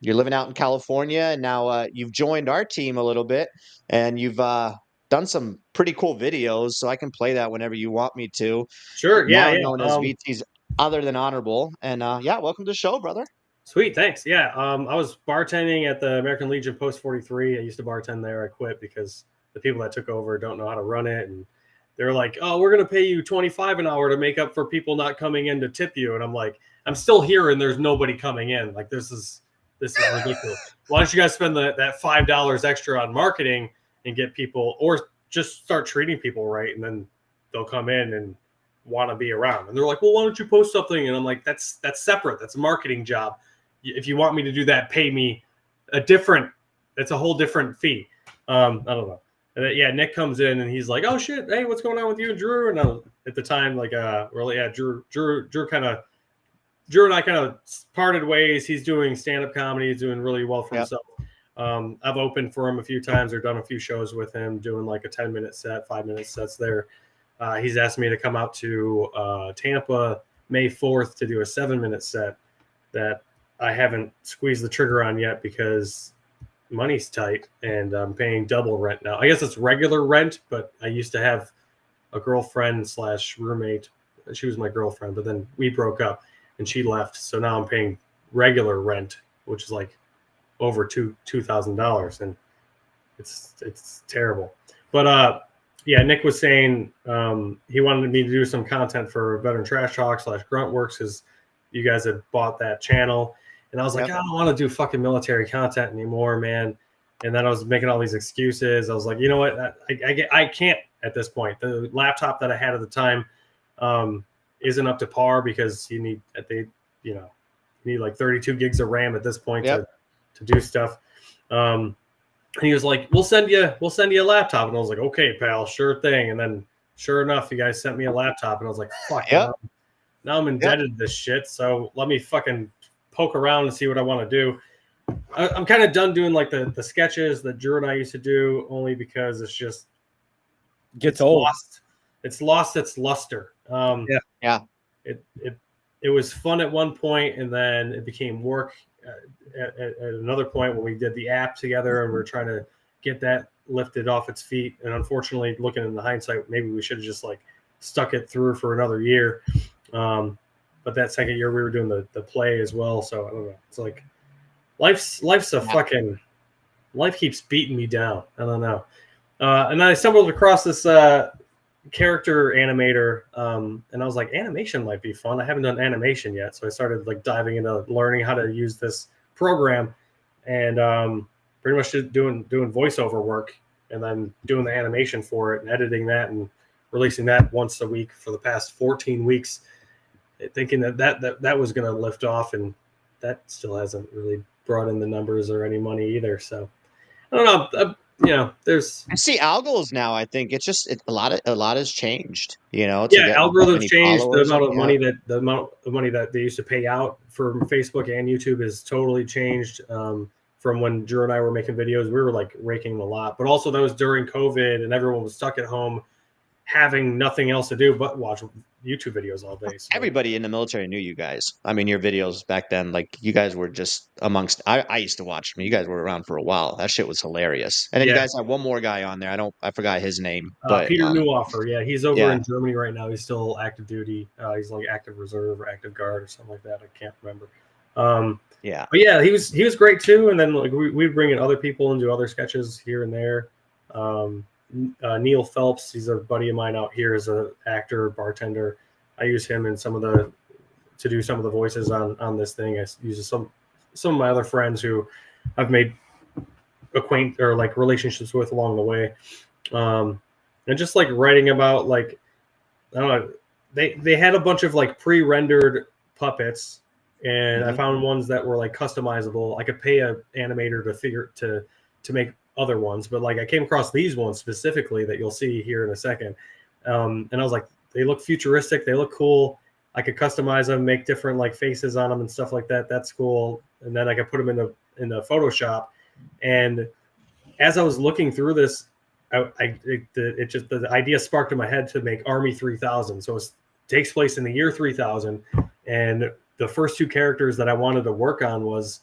You're living out in California, and now you've joined our team a little bit, and you've done some pretty cool videos, so I can play that whenever you want me to. Sure, yeah, Now yeah. known as VT's Other Than Honorable. And yeah, welcome to the show, brother. Sweet, thanks. Yeah, I was bartending at the American Legion Post 43. I used to bartend there. I quit because the people that took over don't know how to run it, and they're like, "Oh, we're gonna pay you $25 an hour to make up for people not coming in to tip you." And I'm like, "I'm still here, and there's nobody coming in. Like, this is ridiculous. Why don't you guys spend that $5 extra on marketing and get people, or just start treating people right, and then they'll come in and want to be around." And they're like, "Well, why don't you post something?" And I'm like, "That's separate. That's a marketing job. If you want me to do that, pay me that's a whole different fee." I don't know. And then, yeah, Nick comes in and he's like, "Oh shit, hey, what's going on with you and Drew?" And at the time, like, really, yeah, Drew and I kind of parted ways. He's doing stand-up comedy. He's doing really well for himself. I've opened for him a few times or done a few shows with him, doing like a 10-minute set, 5-minute sets there. He's asked me to come out to Tampa May 4th to do a 7-minute set that I haven't squeezed the trigger on yet because money's tight and I'm paying double rent now. I guess it's regular rent, but I used to have a girlfriend / roommate. She was my girlfriend, but then we broke up and she left. So now I'm paying regular rent, which is like over $2,000, and it's terrible. But yeah, Nick was saying he wanted me to do some content for Veteran Trash Talk / Gruntworks because you guys had bought that channel. And I was like, I don't want to do fucking military content anymore, man. And then I was making all these excuses. I was like, you know what? I can't at this point. The laptop that I had at the time isn't up to par because you need like 32 gigs of RAM at this point to do stuff. And he was like, we'll send you a laptop. And I was like, okay, pal, sure thing. And then sure enough, you guys sent me a laptop and I was like, fuck, now I'm indebted to this shit. So let me fucking poke around and see what I want to do. I'm kind of done doing like the sketches that Drew and I used to do, only because it's just gets old. It's lost its luster. It was fun at one point, and then it became work at another point when we did the app together, and we're trying to get that lifted off its feet. And unfortunately, looking in the hindsight, maybe we should have just like stuck it through for another year. But that second year we were doing the play as well. So I don't know. It's like life's a fucking life keeps beating me down. I don't know. And I stumbled across this character animator, and I was like, animation might be fun. I haven't done animation yet, so I started like diving into learning how to use this program, and pretty much just doing voiceover work, and then doing the animation for it and editing that and releasing that once a week for the past 14 weeks. Thinking that was going to lift off, and that still hasn't really brought in the numbers or any money either. So I don't know. There's algos now. I think it's just a lot has changed. Algorithms changed. The amount of money that they used to pay out for Facebook and YouTube has totally changed. From when Drew and I were making videos, we were like raking them a lot. But also that was during COVID, and everyone was stuck at home, having nothing else to do but watch YouTube videos all day. So. Everybody in the military knew you guys. I mean, your videos back then, like you guys were just amongst. I used to watch them. You guys were around for a while. That shit was hilarious. And then you guys had one more guy on there. I forgot his name, but Peter Newoffer. Yeah, he's over in Germany right now. He's still active duty. He's like active reserve or active guard or something like that. I can't remember. But yeah, he was great too. And then like we'd bring in other people and do other sketches here and there. Neil Phelps, he's a buddy of mine out here as an actor, bartender. I use him in to do some of the voices on this thing. I use some of my other friends who I've made relationships with along the way. And just like writing about like, I don't know, they had a bunch of like pre-rendered puppets, and I found ones that were like customizable. I could pay an animator to make other ones, but like I came across these ones specifically that you'll see here in a second, and I was like, they look futuristic, they look cool. I could customize them, make different like faces on them and stuff like that. That's cool. And then I could put them in the Photoshop. And as I was looking through this, the idea sparked in my head to make Army 3000. So it takes place in the year 3000, and the first two characters that I wanted to work on was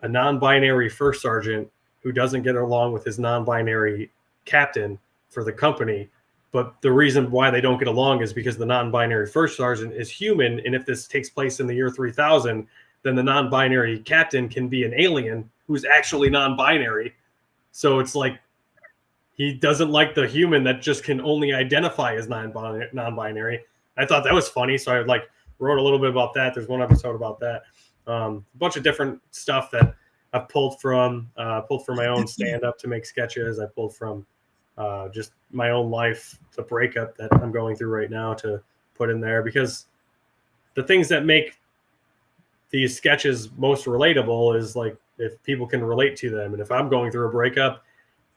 a non-binary first sergeant who doesn't get along with his non-binary captain for the company. But the reason why they don't get along is because the non-binary first sergeant is human. And if this takes place in the year 3000, then the non-binary captain can be an alien who's actually non-binary. So it's like he doesn't like the human that just can only identify as non-binary. I thought that was funny. So I like wrote a little bit about that. There's one episode about that. A bunch of different stuff that I've pulled from my own stand-up to make sketches. I pulled from just my own life, the breakup that I'm going through right now, to put in there, because the things that make these sketches most relatable is like if people can relate to them. And if I'm going through a breakup,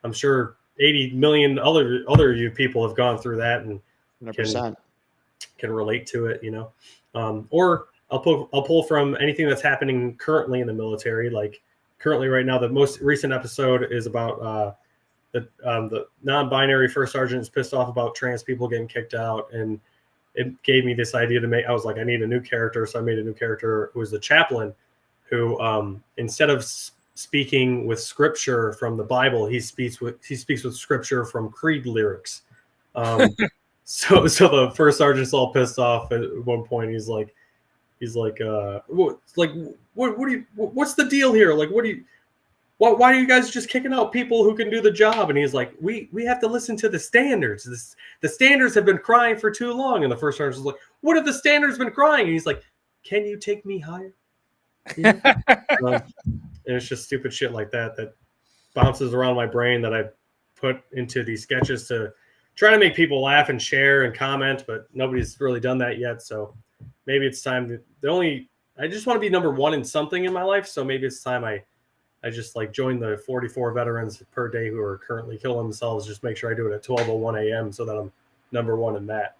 I'm sure 80 million other you people have gone through that and 100%. Can relate to it, or I'll pull from anything that's happening currently in the military. Like currently right now, the most recent episode is about the non-binary first sergeant is pissed off about trans people getting kicked out, and it gave me this idea to make. I was like, I need a new character, so I made a new character who was the chaplain, who instead of speaking with scripture from the Bible, he speaks with scripture from Creed lyrics. So the first sergeant's all pissed off at one point. He's like, what's the deal here? Like, why are you guys just kicking out people who can do the job? And he's like, we have to listen to the standards. The standards have been crying for too long. And the first sergeant's like, what have the standards been crying? And he's like, can you take me higher? And it's just stupid shit like that bounces around my brain that I put into these sketches to try to make people laugh and share and comment, but nobody's really done that yet. So maybe it's time I just want to be number one in something in my life. So maybe it's time I just like join the 44 veterans per day who are currently killing themselves. Just make sure I do it at 12:01 a.m. so that I'm number one in that,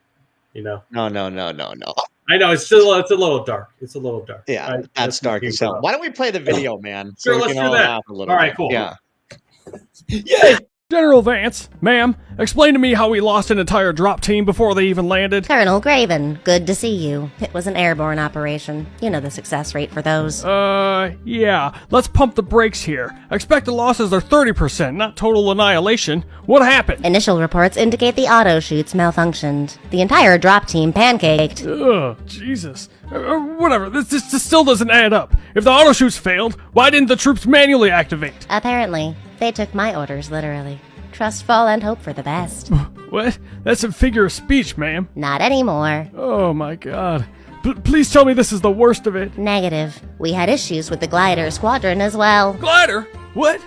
No. I know it's a little dark. It's a little dark. Yeah, that's dark as hell. Why don't we play the video, man? Sure, we let's can do all that. laugh a little All right, bit. cool. Yeah. Yay! General Vance, ma'am, explain to me how we lost an entire drop team before they even landed. Colonel Graven, good to see you. It was an airborne operation. You know the success rate for those. Yeah. Let's pump the brakes here. Expected losses are 30%, not total annihilation. What happened? Initial reports indicate the auto chutes malfunctioned. The entire drop team pancaked. Ugh, Jesus. Whatever, this still doesn't add up. If the auto chutes failed, why didn't the troops manually activate? Apparently. They took my orders literally. Trust fall and hope for the best. What? That's a figure of speech, ma'am. Not anymore. Oh my god. Please tell me this is the worst of it. Negative. We had issues with the glider squadron as well. Glider? What?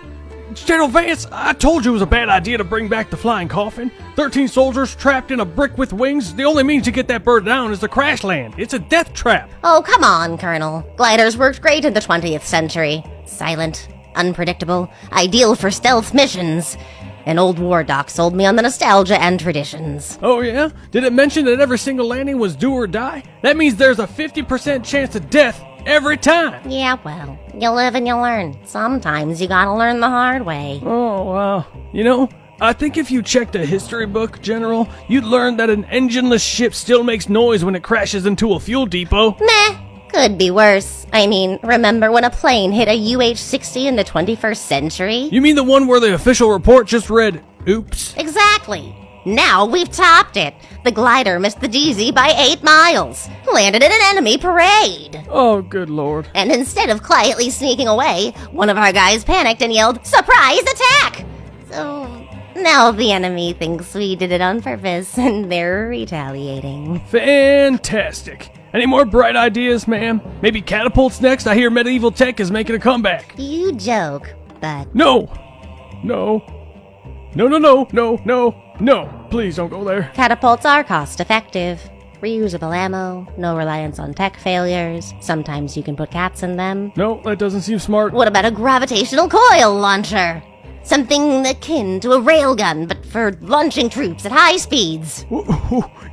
General Vance, I told you it was a bad idea to bring back the flying coffin. 13 soldiers trapped in a brick with wings. The only means to get that bird down is to crash land. It's a death trap. Oh, come on, Colonel. Gliders worked great in the 20th century. Silent, unpredictable, ideal for stealth missions. An old war doc sold me on the nostalgia and traditions. Oh yeah? Did it mention that every single landing was do or die? That means there's a 50% chance of death every time. Yeah, well, you live and you learn. Sometimes you gotta learn the hard way. Oh, wow. I think if you checked a history book, General, you'd learn that an engineless ship still makes noise when it crashes into a fuel depot. Meh. Could be worse. I mean, remember when a plane hit a UH-60 in the 21st century? You mean the one where the official report just read, oops? Exactly. Now we've topped it. The glider missed the DZ by 8 miles. Landed in an enemy parade. Oh, good lord. And instead of quietly sneaking away, one of our guys panicked and yelled, "Surprise attack!" So now the enemy thinks we did it on purpose and they're retaliating. Fantastic. Any more bright ideas, ma'am? Maybe catapults next? I hear medieval tech is making a comeback. You joke, but... No! Please don't go there. Catapults are cost-effective. Reusable ammo, no reliance on tech failures. Sometimes you can put cats in them. No, that doesn't seem smart. What about a gravitational coil launcher? Something akin to a railgun, but for launching troops at high speeds.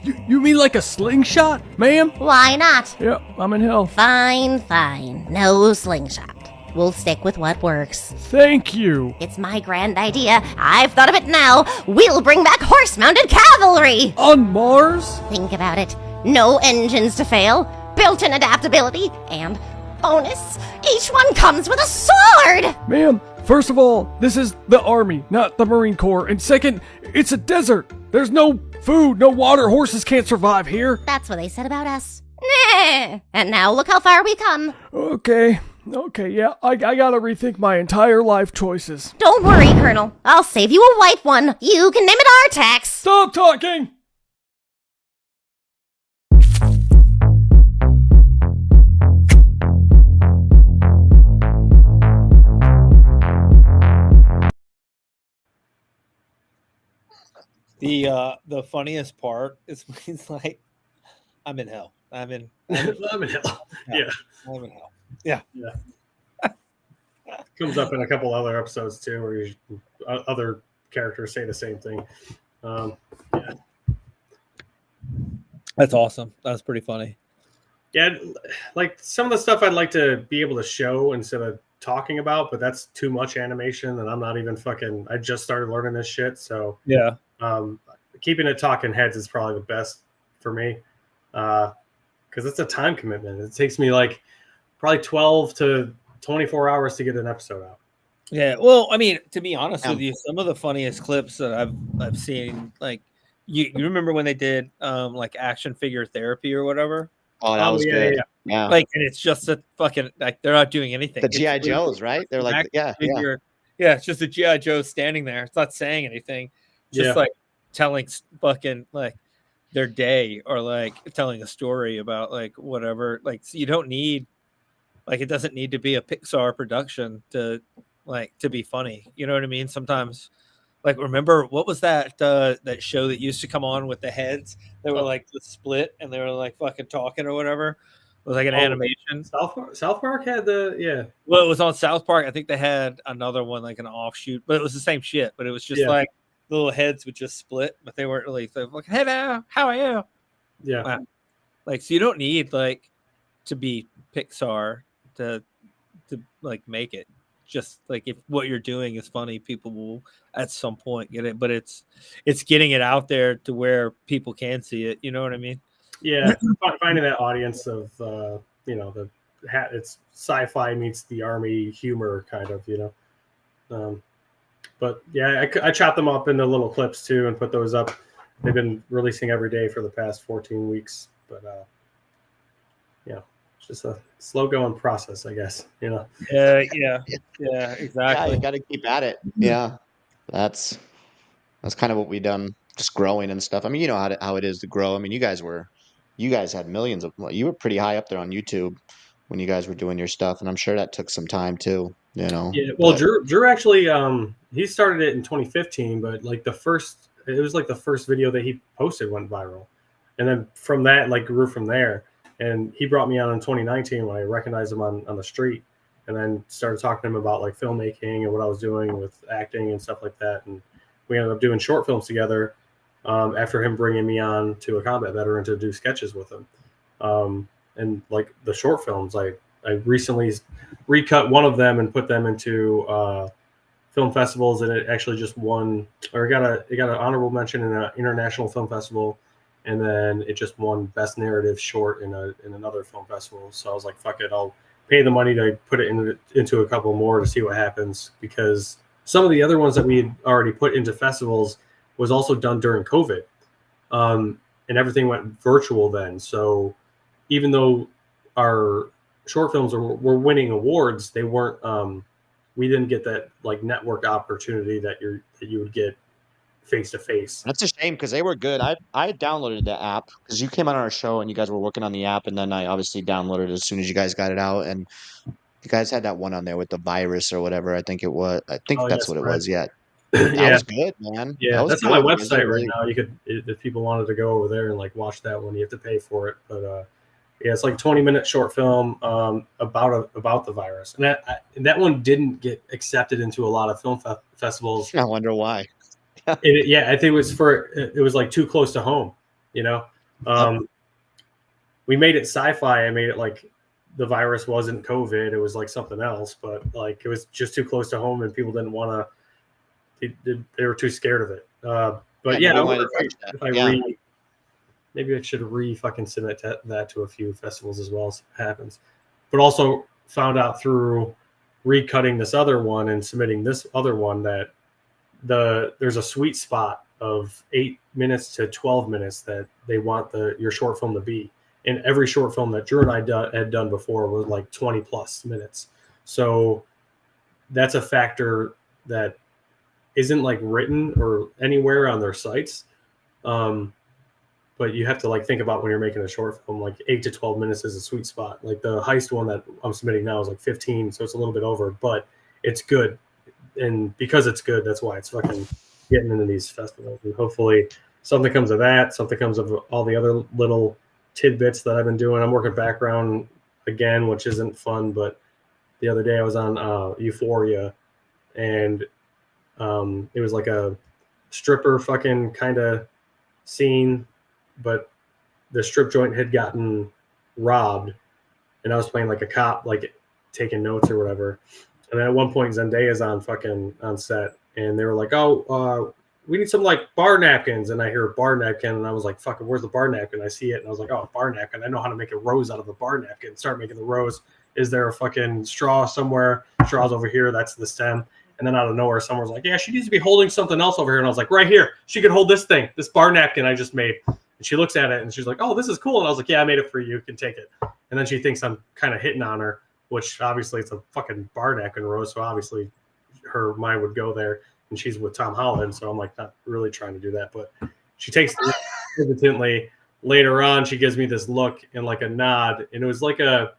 You mean like a slingshot, ma'am? Why not? Yep, I'm in hell. Fine. No slingshot. We'll stick with what works. Thank you. It's my grand idea. I've thought of it now. We'll bring back horse-mounted cavalry. On Mars? Think about it. No engines to fail, built-in adaptability, and bonus, each one comes with a sword! Ma'am, first of all, this is the Army, not the Marine Corps. And second, it's a desert. There's no food, no water. Horses can't survive here. That's what they said about us. Nah. And now look how far we come. Okay, yeah, I gotta rethink my entire life choices. Don't worry, Colonel. I'll save you a white one. You can name it Artax. Stop talking! The funniest part is when he's like, I'm in hell. I'm in hell. Yeah. I'm in hell. Yeah. Comes up in a couple other episodes too, where other characters say the same thing. Yeah. That's awesome. That's pretty funny. Yeah, like some of the stuff I'd like to be able to show instead of talking about, but that's too much animation, and I'm not even fucking. I just started learning this shit, so yeah. Keeping it talking heads is probably the best for me, because it's a time commitment. It takes me like probably 12 to 24 hours to get an episode out. Yeah, well, I mean, to be honest with you, some of the funniest clips that I've seen, like you remember when they did like action figure therapy or whatever? Oh, that was good. Yeah. Like, and it's just a fucking like they're not doing anything. The GI Joes, right? They're like, yeah. It's just a GI Joe standing there. It's not saying anything. Just like telling fucking like their day or like telling a story about like whatever. Like, so you don't need like it doesn't need to be a Pixar production to be funny. You know what I mean? Sometimes, like, remember what was that that show that used to come on with the heads that were like the split and they were like fucking talking or whatever? It was like an animation. South Park had the Well, it was on South Park. I think they had another one like an offshoot, but it was the same shit. But it was just like the little heads would just split, but they weren't really like, "Hey there, how are you?" Yeah. Wow. Like, so you don't need like to be Pixar to like make it. Just like if what you're doing is funny, people will at some point get it. But it's getting it out there to where people can see it. You know what I mean? Yeah, finding that audience of it's sci-fi meets the army humor kind of, but yeah, I chop them up into little clips too and put those up. They've been releasing every day for the past 14 weeks, but it's just a slow going process, I guess. Yeah, exactly. Yeah, you got to keep at it. Yeah, that's kind of what we done, just growing and stuff. I mean, you know how it is to grow. I mean, you guys had millions of. You were pretty high up there on YouTube when you guys were doing your stuff, and I'm sure that took some time too. Yeah, well, Drew actually he started it in 2015, but like it was like the first video that he posted went viral, and then from that like grew from there. And he brought me on in 2019 when I recognized him on the street, and then started talking to him about like filmmaking and what I was doing with acting and stuff like that. And we ended up doing short films together after him bringing me on to a combat veteran to do sketches with him. And like the short films, I recently recut one of them and put them into film festivals, and it actually just won, or it got an honorable mention in an international film festival. And then it just won Best Narrative Short in another film festival. So I was like, fuck it, I'll pay the money to put it into a couple more to see what happens. Because some of the other ones that we had already put into festivals was also done during COVID. And everything went virtual then. So even though our short films were winning awards, they weren't, we didn't get that like network opportunity that you would get face to face. That's a shame because they were good. I downloaded the app because you came on our show and you guys were working on the app, and then I obviously downloaded it as soon as you guys got it out. And you guys had that one on there with the virus or whatever. I think it was. I think that's what it was. Yeah, that was good, man. Yeah, that's on my website right now. You could, if people wanted to go over there and like watch that one, you have to pay for it. But yeah, it's like a 20-minute short film about the virus, and that one didn't get accepted into a lot of film festivals. I wonder why. I think it was like too close to home, we made it sci-fi. I made it like the virus wasn't COVID, it was like something else, but like it was just too close to home and people didn't want to, they were too scared of it. But maybe I should fucking submit that to a few festivals as well, so it happens. But also found out through recutting this other one and submitting this other one that there's a sweet spot of 8 minutes to 12 minutes that they want your short film to be. And every short film that Drew and I had done before was like 20 plus minutes. So that's a factor that isn't like written or anywhere on their sites. But you have to like think about when you're making a short film, like 8 to 12 minutes is a sweet spot. Like the heist one that I'm submitting now is like 15. So it's a little bit over, but it's good. And because it's good, that's why it's fucking getting into these festivals. And hopefully something comes of that. Something comes of all the other little tidbits that I've been doing. I'm working background again, which isn't fun. But the other day I was on Euphoria, and It was like a stripper fucking kind of scene, but the strip joint had gotten robbed, and I was playing like a cop, like taking notes or whatever. And then at one point, Zendaya's on set, and they were like, "Oh, we need some like bar napkins." And I hear bar napkin, and I was like, "Fucking, where's the bar napkin?" I see it, and I was like, "Oh, bar napkin! I know how to make a rose out of a bar napkin." Start making the rose. Is there a fucking straw somewhere? Straw's over here. That's the stem. And then out of nowhere, someone's like, "Yeah, she needs to be holding something else over here." And I was like, "Right here. She can hold this thing, this bar napkin I just made." And she looks at it, and she's like, "Oh, this is cool." And I was like, "Yeah, I made it for you. You can take it." And then she thinks I'm kind of hitting on her, which obviously it's a fucking bar napkin rose. So obviously her mind would go there. And she's with Tom Holland. So I'm like, not really trying to do that. But she takes the hesitantly. Later on, she gives me this look and like a nod. And it was like a,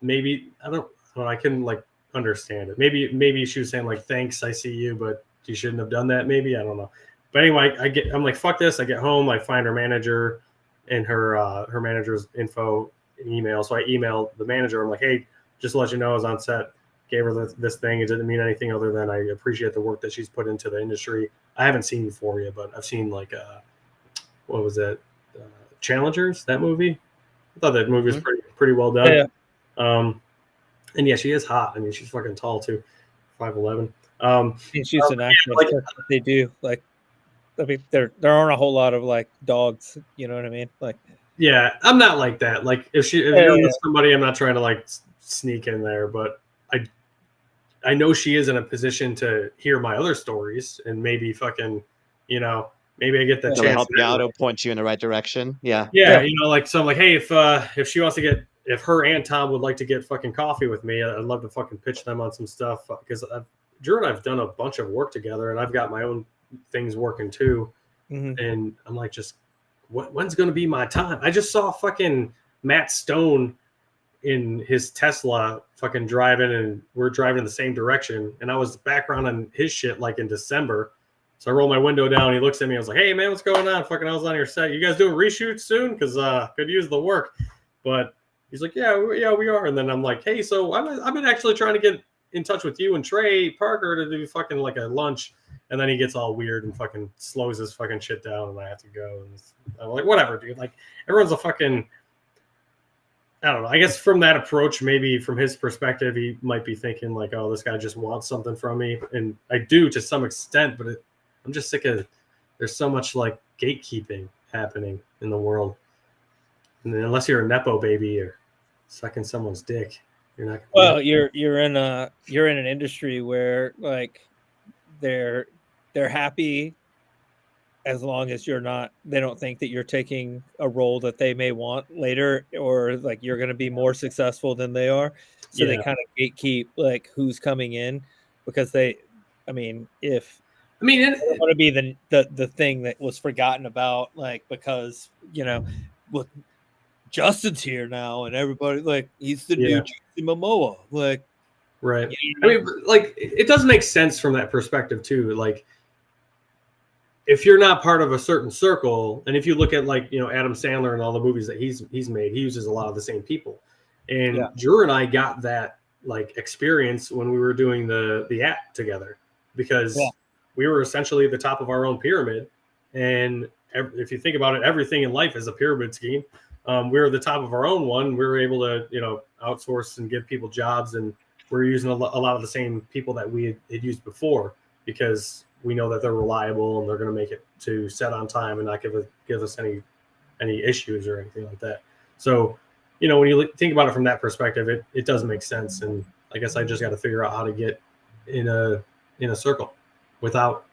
maybe, I don't know, I couldn't like understand it. Maybe she was saying like, "Thanks, I see you, but you shouldn't have done that." Maybe, I don't know. But anyway, I'm like, fuck this. I get home, I find her manager and her manager's info email. So I emailed the manager. I'm like, "Hey, just to let you know, I was on set, gave her this thing. It didn't mean anything other than I appreciate the work that she's put into the industry." I haven't seen Euphoria, but I've seen like what was it, Challengers? That movie. I thought that movie was pretty well done. Yeah. And yeah, she is hot. I mean, she's fucking tall too, 5'11". And she's an actress. like, That's what they do. Like, I mean, there aren't a whole lot of like dogs. You know what I mean? Like, yeah, I'm not like that. Like, if you're with somebody, I'm not trying to like sneak in there, but I know she is in a position to hear my other stories and maybe fucking, maybe I get that To chance help you that out way. or point you in the right direction. Yeah. Yeah, like, so I'm like, "Hey, if she wants to get, if her and Tom would like to get fucking coffee with me, I'd love to fucking pitch them on some stuff, because Drew and I've done a bunch of work together, and I've got my own things working too." And I'm like, just when's going to be my time? I just saw fucking Matt Stone in his Tesla fucking driving, and we're driving in the same direction, and I was background on his shit like in December. So I roll my window down. He looks at me. I was like, "Hey, man, what's going on? Fucking, I was on your set. You guys doing reshoots soon? Because could use the work." But he's like, "Yeah, we are." And then I'm like, "Hey, so I've been actually trying to get in touch with you and Trey Parker to do fucking like a lunch." And then he gets all weird and fucking slows his fucking shit down, and I have to go. And I'm like, "Whatever, dude. Like, everyone's a fucking." I don't know. I guess from that approach, maybe from his perspective, he might be thinking like, "Oh, this guy just wants something from me," and I do to some extent. But I'm just sick of. There's so much like gatekeeping happening in the world, and unless you're a nepo baby or sucking someone's dick, you're not. Well, you're in an industry where like they're happy as long as you're not, they don't think that you're taking a role that they may want later, or like you're going to be more successful than they are. So they kind of gatekeep like who's coming in, because they, I mean, if I mean, it want to be the thing that was forgotten about, like, because look, Justin's here now, and everybody like he's the new Jason Momoa, like, right. I mean, like, it does make sense from that perspective too. Like, if you're not part of a certain circle, and if you look at like Adam Sandler and all the movies that he's made, he uses a lot of the same people. And Drew and I got that like experience when we were doing the app together, because we were essentially the top of our own pyramid. And if you think about it, everything in life is a pyramid scheme. We were the top of our own one. We were able to outsource and give people jobs, and we're using a lot of the same people that we had used before, because we know that they're reliable and they're going to make it to set on time and not give us any issues or anything like that. So, when you think about it from that perspective, it does make sense. And I guess I just got to figure out how to get in a circle without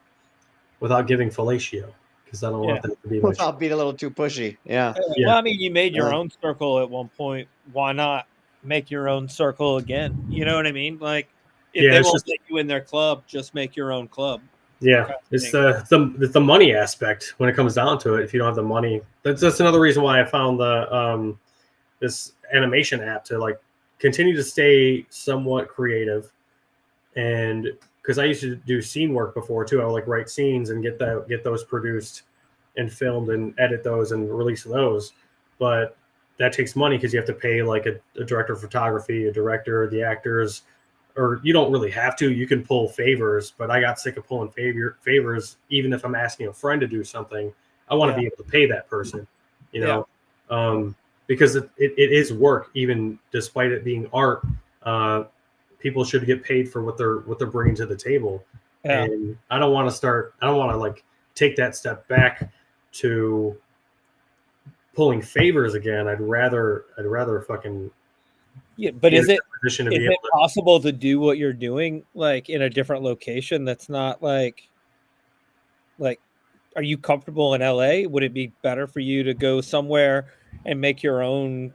giving fellatio, because I don't want that to be my without being a little too pushy. Yeah. Well, I mean, you made your own circle at one point. Why not make your own circle again? You know what I mean? Like, if they won't take you in their club, just make your own club. Yeah, it's the money aspect when it comes down to it. If you don't have the money, that's another reason why I found the this animation app to like continue to stay somewhat creative. And because I used to do scene work before too, I would like write scenes and get those produced and filmed and edit those and release those. But that takes money, because you have to pay like a director of photography, a director, the actors, or you don't really have to. You can pull favors, but I got sick of pulling favors. Even if I'm asking a friend to do something, I want to be able to pay that person, you know, because it is work, even despite it being art. People should get paid for what they're bringing to the table. Yeah. And I don't want to like take that step back to pulling favors again. I'd rather fucking but be in is a it position to is be it able to. possible to do what you're doing like in a different location that's not like are you comfortable in LA? Would it be better for you to go somewhere and make your own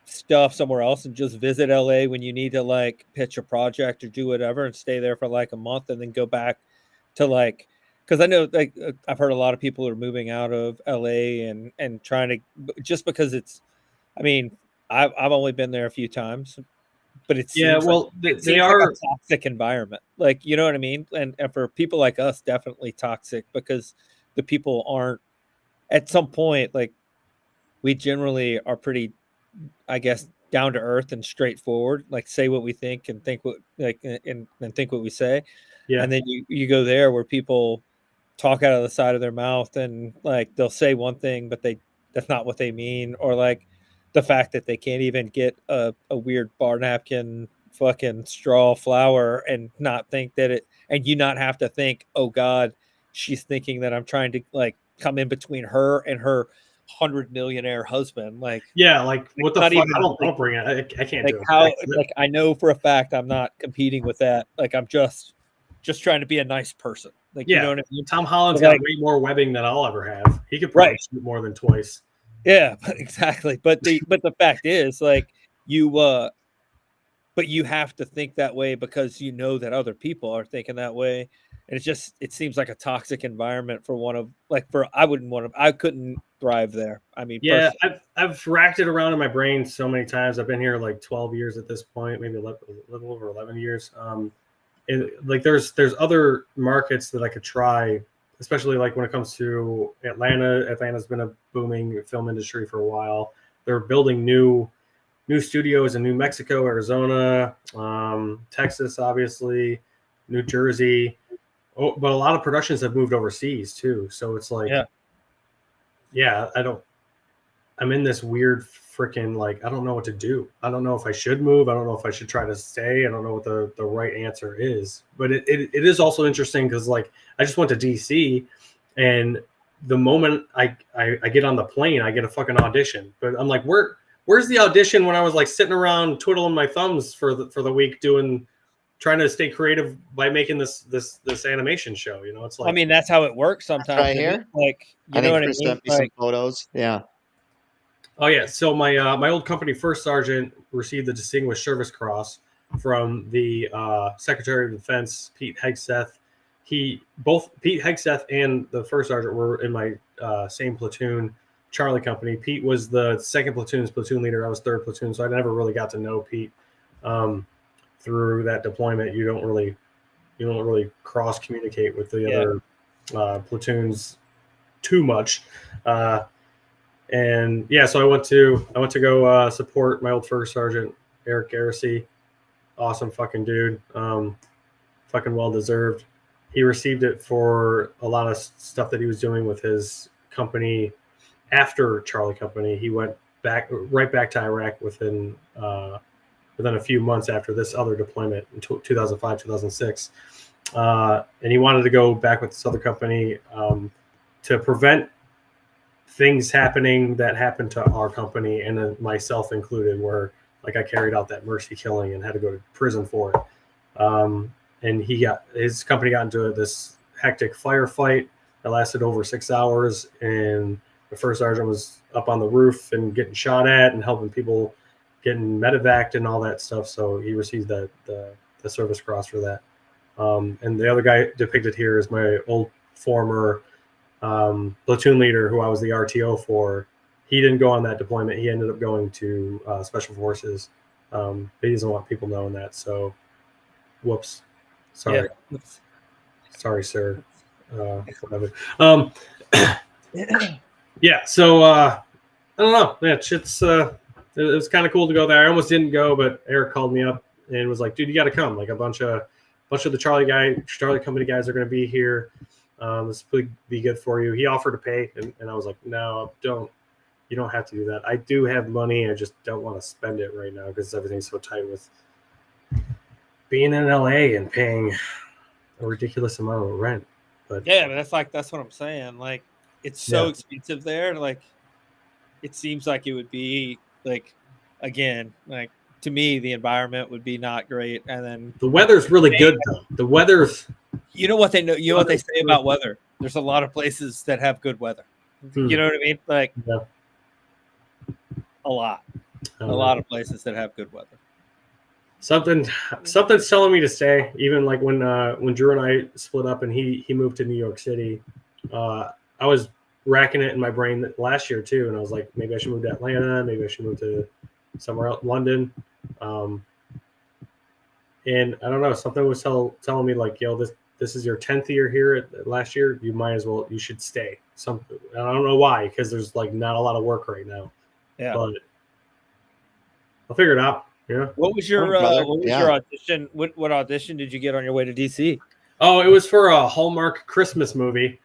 stuff somewhere else and just visit LA when you need to like pitch a project or do whatever and stay there for like a month and then go back to like, because I know like I've heard a lot of people are moving out of LA and trying to, just because it's, I mean, I've only been there a few times, but it seems like a toxic environment. Like, you know what I mean? And for people like us, definitely toxic, because the people aren't, at some point, like, we generally are pretty, I guess, down to earth and straightforward, like say what we think and think what like and think what we say. Yeah. And then you go there where people talk out of the side of their mouth and like they'll say one thing but that's not what they mean, or like the fact that they can't even get a weird bar napkin fucking straw flower and not think that it, and you not have to think, oh God, she's thinking that I'm trying to like come in between her and her 100-millionaire husband. Like, like what the fuck? Even, I don't bring it. I can't like do it. how, like I know for a fact I'm not competing with that. Like I'm just trying to be a nice person. Like, you know what I mean? Tom Holland's But got way more webbing than I'll ever have. He could probably shoot more than twice. Yeah, exactly. But the fact is, like, but you have to think that way because you know that other people are thinking that way. And it seems like a toxic environment for I couldn't thrive there. I mean, yeah, I've racked it around in my brain so many times. I've been here like 12 years at this point, maybe a little over 11 years. Like there's other markets that I could try, especially like when it comes to Atlanta. Atlanta's been a booming film industry for a while. They're building new studios in New Mexico, Arizona, Texas, obviously, New Jersey. Oh, but a lot of productions have moved overseas too. So it's like, I'm in this weird freaking, like, I don't know what to do. I don't know if I should move. I don't know if I should try to stay. I don't know what the right answer is. But it is also interesting because, like, I just went to DC, and the moment I get on the plane, I get a fucking audition. But I'm like, where's the audition when I was like sitting around twiddling my thumbs for the week trying to stay creative by making this animation show? You know, it's like, I mean, that's how it works sometimes. Right here. Like, I think know what Chris I mean? sent me some photos. Yeah. Oh yeah, so my old company first sergeant received the Distinguished Service Cross from the Secretary of Defense, Pete Hegseth. Pete Hegseth and the first sergeant were in my same platoon, Charlie Company. Pete was the second platoon's platoon leader. I was third platoon, so I never really got to know Pete through that deployment. You don't really cross communicate with the other platoons too much. And yeah, so I went to go support my old first sergeant, Eric Garrissey. Awesome fucking dude. Fucking well deserved. He received it for a lot of stuff that he was doing with his company after Charlie Company. He went right back to Iraq within a few months after this other deployment in 2005, 2006. And he wanted to go back with this other company to prevent things happening that happened to our company, and then myself included, where like I carried out that mercy killing and had to go to prison for it. And his company got into this hectic firefight that lasted over 6 hours, and the first sergeant was up on the roof and getting shot at and helping people getting medevaced and all that stuff. So he received the Service Cross for that. And the other guy depicted here is my old former platoon leader, who I was the RTO for. He didn't go on that deployment. He ended up going to Special Forces. But he doesn't want people knowing that. So, whoops. Sorry. Yeah. Sorry, sir. Whatever. Yeah. So I don't know. Yeah, shit's it was kind of cool to go there. I almost didn't go, but Eric called me up and was like, "Dude, you got to come! Like a bunch of the Charlie Company guys are going to be here. This would be good for you." He offered to pay, and I was like, "No, don't. You don't have to do that. I do have money. I just don't want to spend it right now because everything's so tight with being in LA and paying a ridiculous amount of rent." But yeah, but that's what I'm saying. Like, it's so expensive there. Like, it seems like it would be like, again, like to me, the environment would be not great, and then the weather's really good though. The weather's. You know what they know. You know what they say about weather. There's a lot of places that have good weather. You know what I mean? Like a lot of places that have good weather. Something's telling me to stay. Even like when Drew and I split up and he moved to New York City, I was racking it in my brain last year too, and I was like, maybe I should move to Atlanta, maybe I should move to somewhere else, London. And I don't know, something was telling me like, yo, this is your 10th year here last year. You should stay. I don't know why, because there's like not a lot of work right now. Yeah, but I'll figure it out. Yeah. What was your your audition? What audition did you get on your way to DC? Oh, it was for a Hallmark Christmas movie,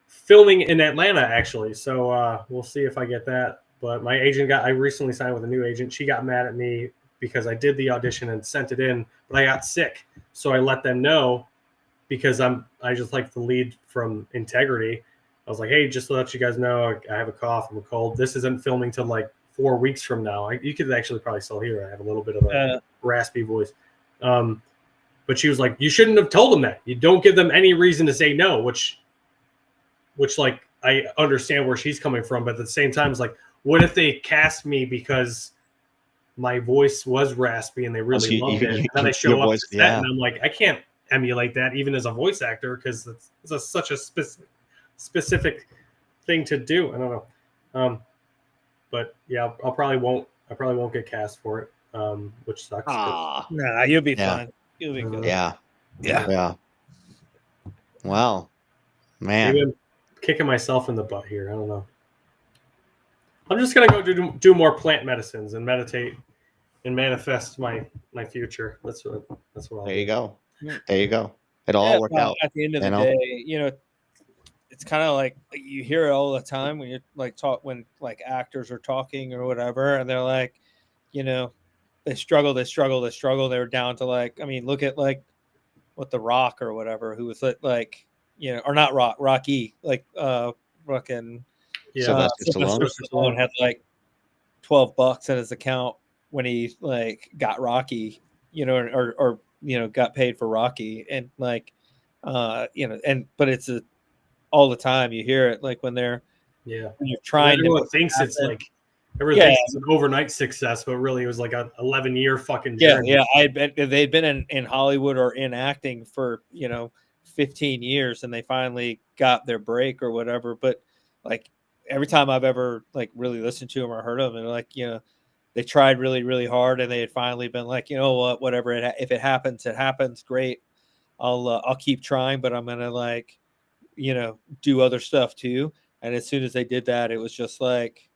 filming in Atlanta actually. So we'll see if I get that. But my agent I recently signed with a new agent. She got mad at me because I did the audition and sent it in, but I got sick. So I let them know because I just like the lead from Integrity. I was like, hey, just to let you guys know, I have a cough, I'm a cold. This isn't filming till like 4 weeks from now. You could actually probably still hear I have a little bit of a raspy voice. But she was like, you shouldn't have told them that. You don't give them any reason to say no, which like I understand where she's coming from, but at the same time, it's like, what if they cast me because my voice was raspy and they really loved it? And then I show up to set and I'm like, I can't emulate that even as a voice actor because it's such a specific thing to do. I don't know. But yeah, I probably won't get cast for it, which sucks. Nah, you'll be fine. You'll be good. Yeah. Wow, man. Maybe I'm kicking myself in the butt here. I don't know. I'm just gonna go do more plant medicines and meditate and manifest my future. That's what I'll There do. you go. There you go. It'll all work out. At the end of the day, it's kind of like you hear it all the time when you're like when actors are talking or whatever, and they're like, they struggle. They're down to like, I mean, look at like what The Rock or whatever, who was like, or not Rocky, like fucking Sylvester Stallone had like $12 in his account when he like got Rocky, or got paid for Rocky, and like, but it's all the time you hear it like when you're trying everyone thinks it's like everyone thinks it's an overnight success, but really it was like a 11-year fucking journey. They'd been in Hollywood or in acting for 15 years and they finally got their break or whatever. But like every time I've ever like really listened to them or heard them, and like they tried really, really hard, and they had finally been like, you know what, whatever, if it happens, it happens. Great, I'll keep trying, but I'm gonna like do other stuff too. And as soon as they did that, it was just like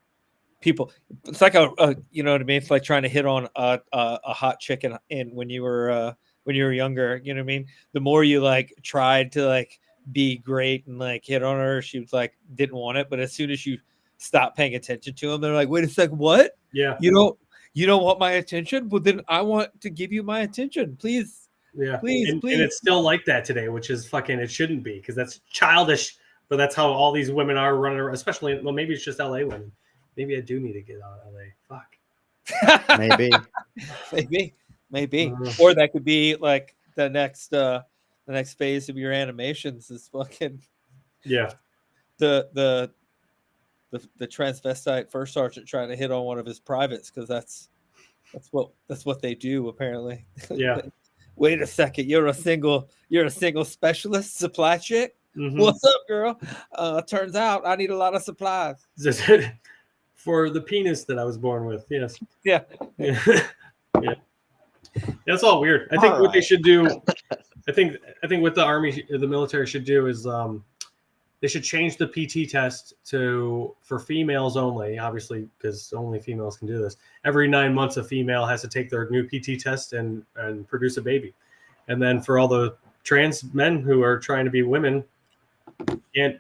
people. It's like you know what I mean. It's like trying to hit on a hot chick in when you were younger. You know what I mean. The more you like tried to like be great and like hit on her, she was like didn't want it. But as soon as you stop paying attention to them, they're like, wait a second, what? Yeah. You don't want my attention? Well, then I want to give you my attention, please. Yeah, please. And it's still like that today, which is fucking. It shouldn't be because that's childish. But that's how all these women are running around. Especially, well, maybe it's just LA women. Maybe I do need to get out of LA. Fuck. Maybe. Or that could be like the next phase of your animations is fucking the transvestite first sergeant trying to hit on one of his privates because that's what they do apparently. Yeah. Wait a second, you're a single specialist supply chick? Mm-hmm. What's up, girl? Turns out I need a lot of supplies. For the penis that I was born with, yes. Yeah. Yeah. That's all weird. I think what they should do, I think what the army, the military should do is They should change the PT test for females only, obviously, because only females can do this. Every 9 months, a female has to take their new PT test and produce a baby. And then for all the trans men who are trying to be women, and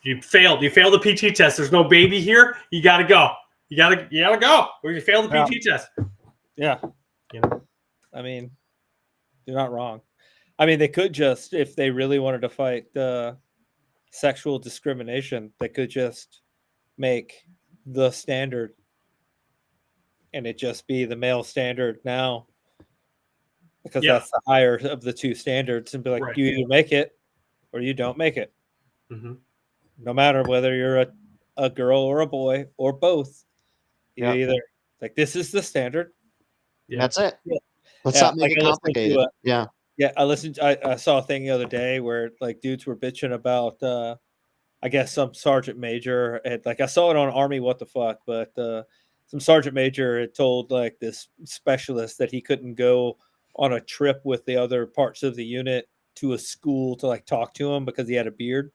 you failed. You failed the PT test. There's no baby here. You got to go. You got to go. Or you failed the PT test. Yeah. You know? I mean, you're not wrong. I mean, they could just, if they really wanted to fight sexual discrimination, they could just make the standard and it just be the male standard now, because that's the higher of the two standards, and be like, you either make it or you don't make it. Mm-hmm. No matter whether you're a girl or a boy or both, you either like, this is the standard. That's it. Yeah. Let's not make it complicated. Yeah. I saw a thing the other day where like dudes were bitching about I guess some sergeant major, and like I saw it on Army What the Fuck, but some sergeant major had told like this specialist that he couldn't go on a trip with the other parts of the unit to a school to like talk to him because he had a beard.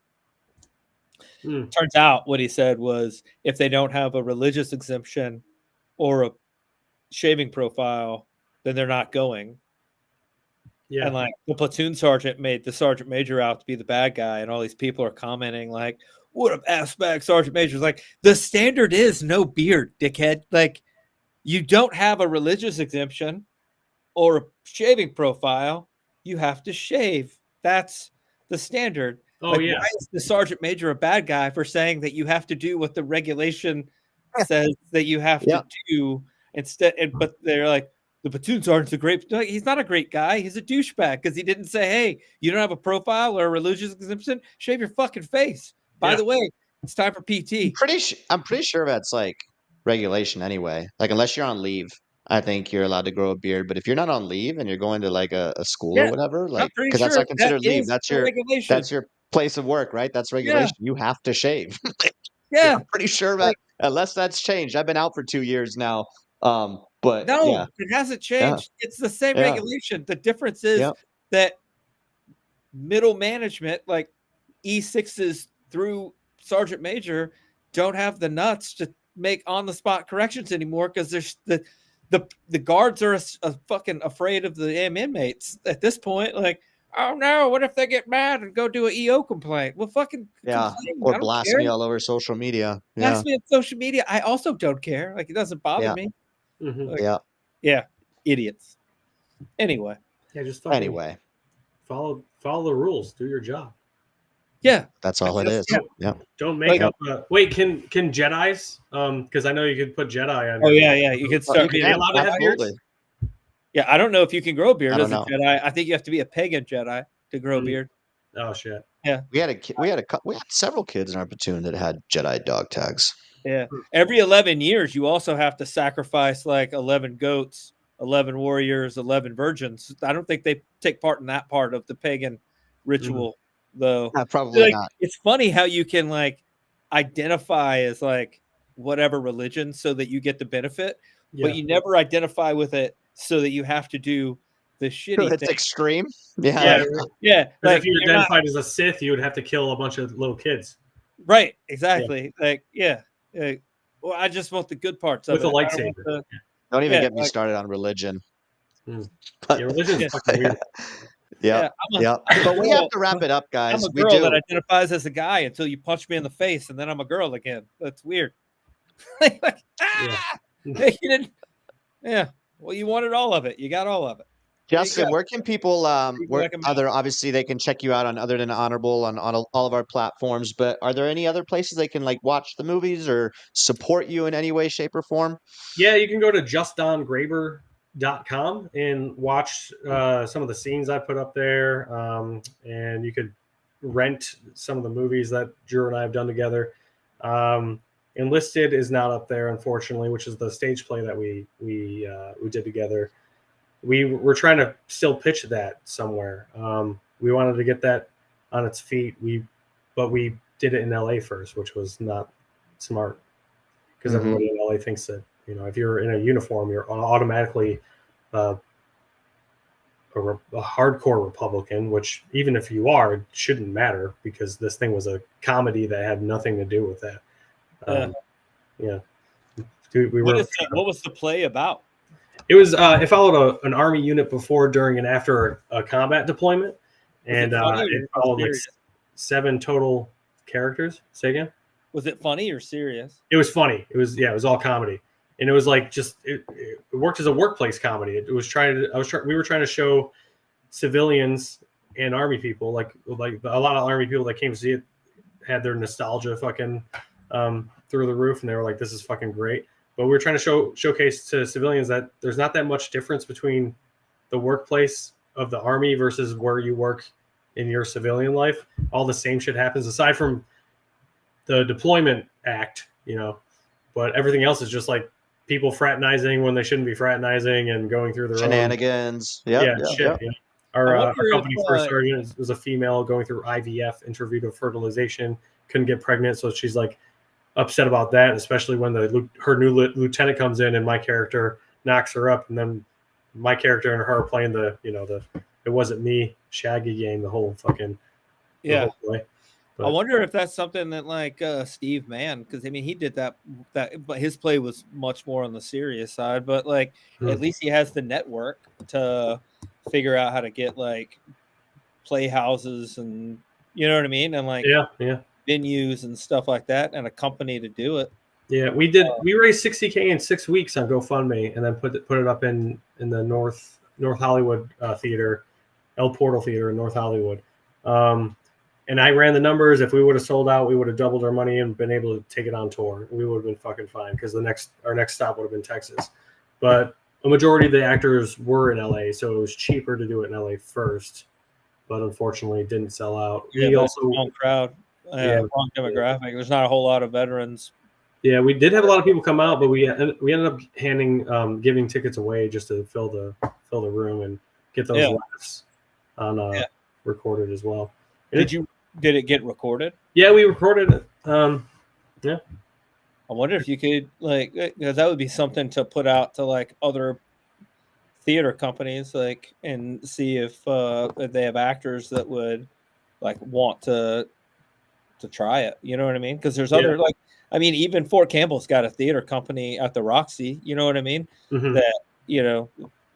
Turns out what he said was, if they don't have a religious exemption or a shaving profile, then they're not going. Yeah. And like the platoon sergeant made the sergeant major out to be the bad guy, and all these people are commenting like, what an ass-bag sergeant major. Like, the standard is no beard, dickhead. Like, you don't have a religious exemption or a shaving profile, you have to shave. That's the standard. Oh, like, yes. Why is the sergeant major a bad guy for saying that you have to do what the regulation says that you have to do instead? But they're like, the platoon sergeant's a great. No, he's not a great guy. He's a douchebag because he didn't say, "Hey, you don't have a profile or a religious exemption. Shave your fucking face." By the way, it's time for PT. I'm pretty sure that's like regulation anyway. Like, unless you're on leave, I think you're allowed to grow a beard. But if you're not on leave and you're going to like a school or whatever, like, because that's not considered leave. That's your place of work, right? That's regulation. You have to shave. I'm pretty sure that unless that's changed. I've been out for 2 years now. But no, it hasn't changed. It's the same regulation. The difference is that middle management, like E6s through sergeant major, don't have the nuts to make on the spot corrections anymore because there's the guards are fucking afraid of the inmates at this point. Like, oh no, what if they get mad and go do an EO complaint? Well, fucking complain. Or blast me all over social media. Blast me on social media. I also don't care. Like, it doesn't bother me. Mm-hmm. Like, idiots. Anyway. Yeah, just follow the rules. Do your job. Yeah, that's all it is. Yeah. Don't make up. Wait, can Jedis? Because I know you could put Jedi on. Oh yeah. You can start. Are they allowed to have beards? Yeah, I don't know if you can grow a beard as a Jedi. I think you have to be a pagan Jedi to grow a beard. Oh shit. Yeah. We had several kids in our platoon that had Jedi dog tags. Yeah. Every 11 years, you also have to sacrifice like 11 goats, 11 warriors, 11 virgins. I don't think they take part in that part of the pagan ritual, though. Probably not. It's funny how you can like identify as like whatever religion so that you get the benefit, but you never identify with it so that you have to do the shitty It's thing. extreme. Yeah. Like, if you identified as a Sith, you would have to kill a bunch of little kids. Right. Exactly. Like, well, I just want the good parts with of a lightsaber. Don't even get me started on religion. Religion is fucking weird. Yeah. But we have to wrap it up, guys. I'm a girl that identifies as a guy until you punch me in the face, and then I'm a girl again. That's weird. You didn't. Yeah. Well, you wanted all of it. You got all of it. Justin, where can people obviously they can check you out on other than Honorable on all of our platforms, but are there any other places they can like watch the movies or support you in any way, shape, or form? Yeah, you can go to justdongraber.com and watch some of the scenes I put up there. And you could rent some of the movies that Drew and I have done together. Enlisted is not up there, unfortunately, which is the stage play that we did together. We were trying to still pitch that somewhere. We wanted to get that on its feet. But we did it in LA first, which was not smart because everybody in LA thinks that, if you're in a uniform, you're automatically a hardcore Republican, which even if you are, it shouldn't matter because this thing was a comedy that had nothing to do with that. Yeah. Dude, What was the play about? It was it followed an army unit before, during, and after a combat deployment, and it followed like 7 total characters. Say again. Was it funny or serious? It was funny. It was all comedy, and it was like it worked as a workplace comedy. We were trying to show civilians and army people, like a lot of army people that came to see it had their nostalgia fucking through the roof, and they were like, "This is fucking great." But we were trying to showcase to civilians that there's not that much difference between the workplace of the army versus where you work in your civilian life. All the same shit happens aside from the deployment act, but everything else is just like people fraternizing when they shouldn't be fraternizing and going through their shenanigans. Own, shit. Yeah. Our company first sergeant was a female going through IVF, intravenous fertilization, couldn't get pregnant, so she's like upset about that, especially when her new lieutenant comes in and my character knocks her up, and then my character and her playing the it wasn't me Shaggy game the whole fucking whole play. I wonder if that's something that like Steve Mann, because I mean he did that, but his play was much more on the serious side. But like at least he has the network to figure out how to get like playhouses and you know what I mean, and like venues and stuff like that, and a company to do it. Yeah, we did. We raised $60K in 6 weeks on GoFundMe, and then put it up in the North Hollywood theater, El Portal Theater in North Hollywood. And I ran the numbers. If we would have sold out, we would have doubled our money and been able to take it on tour. We would have been fucking fine because our next stop would have been Texas. But a majority of the actors were in LA, so it was cheaper to do it in LA first. But unfortunately, it didn't sell out. Yeah, we also wrong crowd, wrong demographic. There's not a whole lot of veterans. Yeah, we did have a lot of people come out, but we ended up giving tickets away just to fill the room and get those laughs on recorded as well. Did it get recorded? Yeah, we recorded it. Yeah. I wonder if you could because that would be something to put out to like other theater companies, like, and see if they have actors that would like want to try it. You know what I mean? Because there's other even Fort Campbell's got a theater company at the Roxy. You know what I mean? Mm-hmm. That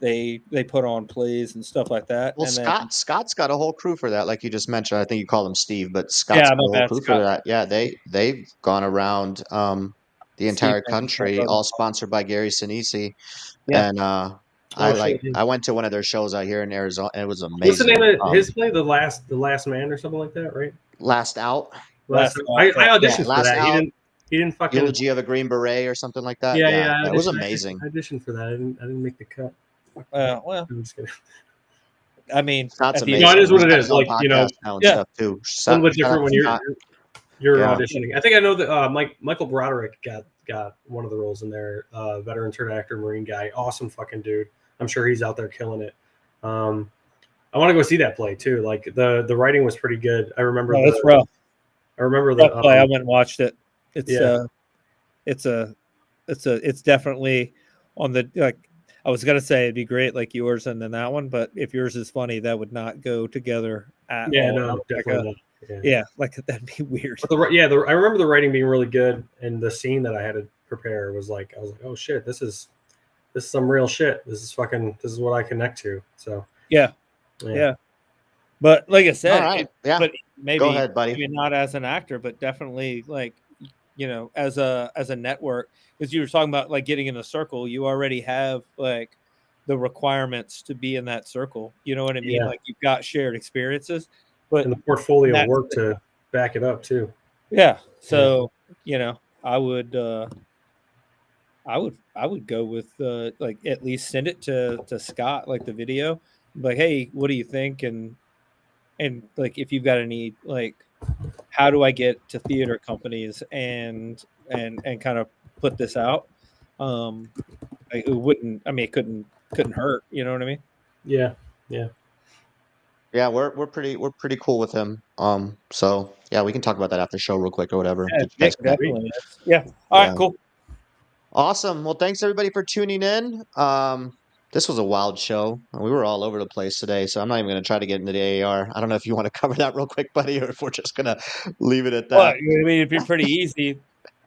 they put on plays and stuff like that. Well, and Scott's got a whole crew for that, like you just mentioned. I think you call him Steve, but Scott's got a whole crew for that. Yeah, they've gone around the entire country, all sponsored by Gary Sinise. Yeah. And I went to one of their shows out here in Arizona, and it was amazing. What's the name of his play? The last man or something like that, right? Last Out. I auditioned for that. Out. He didn't fucking Eulogy of a Green Beret or something like that. Yeah. It was amazing. I auditioned for that. I didn't make the cut. Well, I'm just kidding. I mean, that's amazing. No, it is what it is. Like stuff too. A little bit different when you're auditioning. I think I know that Michael Broderick got one of the roles in there. Veteran turn actor, Marine guy, awesome fucking dude. I'm sure he's out there killing it. I want to go see that play too. Like the writing was pretty good. I remember. That's rough. I remember that play. I went and watched it. It's definitely on the like. I was gonna say it'd be great like yours and then that one, but if yours is funny, that would not go together at all. No, definitely not. Yeah, like that'd be weird. But I remember the writing being really good, and the scene that I had to prepare was like, I was like, oh shit, this is some real shit. This is what I connect to. So yeah. But like I said, right. But maybe go ahead, buddy. Maybe not as an actor, but definitely like as a network. Because you were talking about like getting in a circle, you already have like the requirements to be in that circle. You know what I mean? Yeah. Like you've got shared experiences, but and the portfolio work to back it up too. Yeah. So I would go with like at least send it to Scott, like the video, like, hey, what do you think? And like if you've got any like, how do I get to theater companies and kind of put this out? It wouldn't. I mean, it couldn't hurt. You know what I mean? Yeah. Yeah, we're pretty cool with him. So yeah, we can talk about that after the show real quick or whatever. Yeah, definitely. Yeah. All right. Cool. Awesome. Well, thanks everybody for tuning in. this was a wild show. We were all over the place today, so I'm not even going to try to get into the AAR. I don't know if you want to cover that real quick, buddy, or if we're just going to leave it at Well, that. I mean, it'd be pretty easy.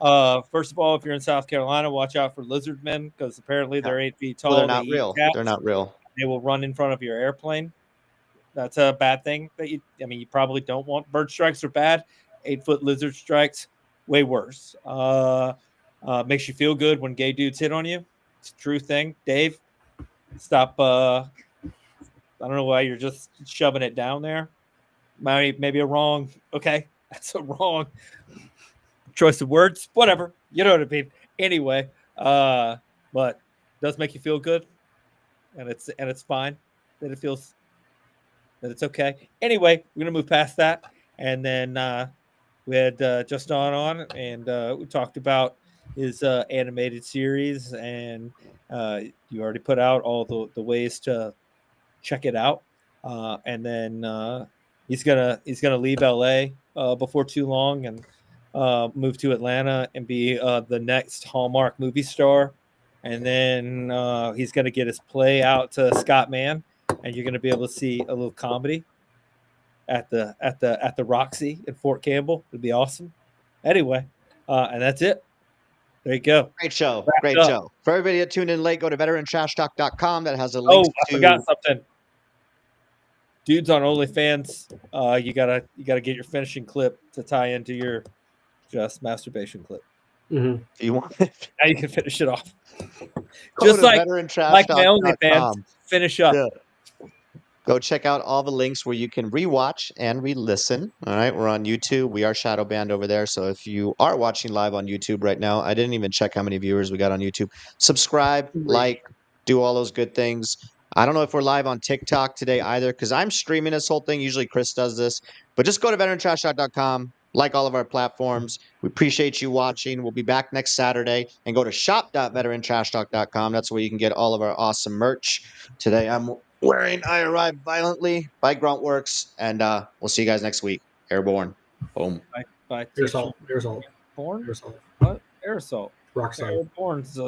First of all, if you're in South Carolina, watch out for lizard men because apparently they're 8 feet tall. Well, they're They not eat real. cats. They're not real. They will run in front of your airplane. That's a bad thing. You probably don't want. Bird strikes are bad. 8-foot lizard strikes, way worse. Makes you feel good when gay dudes hit on you. It's a true thing. Dave, stop. I don't know why you're just shoving it down there. Maybe a wrong. Okay, that's a wrong choice of words. Whatever. You know what I mean. Anyway, but it does make you feel good, and it's fine that it feels that it's okay. Anyway, we're gonna move past that, and then we had just on, and we talked about his animated series, and you already put out all the ways to check it out, and then he's gonna leave LA before too long and move to Atlanta and be the next Hallmark movie star, and then he's gonna get his play out to Scott Mann, and you're gonna be able to see a little comedy at the Roxy in Fort Campbell. It'd be awesome. Anyway, and that's it. There you go. Great show. Wrapped Great up. show. For everybody that tuned in late, go to VeteranTrashTalk.com. That has a Oh, link I to. forgot something. Dudes on OnlyFans, you gotta get your finishing clip to tie into your just masturbation clip. If you want, Now you can finish it off. go Just to like my OnlyFans, VeteranTrashTalk.com. finish up. Yeah. Go check out all the links where you can rewatch and re-listen. All right, we're on YouTube. We are shadow banned over there. So if you are watching live on YouTube right now, I didn't even check how many viewers we got on YouTube. Subscribe, like, do all those good things. I don't know if we're live on TikTok today either because I'm streaming this whole thing. Usually Chris does this, but just go to VeteranTrashTalk.com, like all of our platforms. We appreciate you watching. We'll be back next Saturday, and go to shop.VeteranTrashTalk.com. That's where you can get all of our awesome merch. Today I'm wearing I Arrive Violently by Gruntworks, and we'll see you guys next week. Airborne. Boom. By Aerosol. Born? Aerosol. What? Aerosol. Rockstar. Airborne's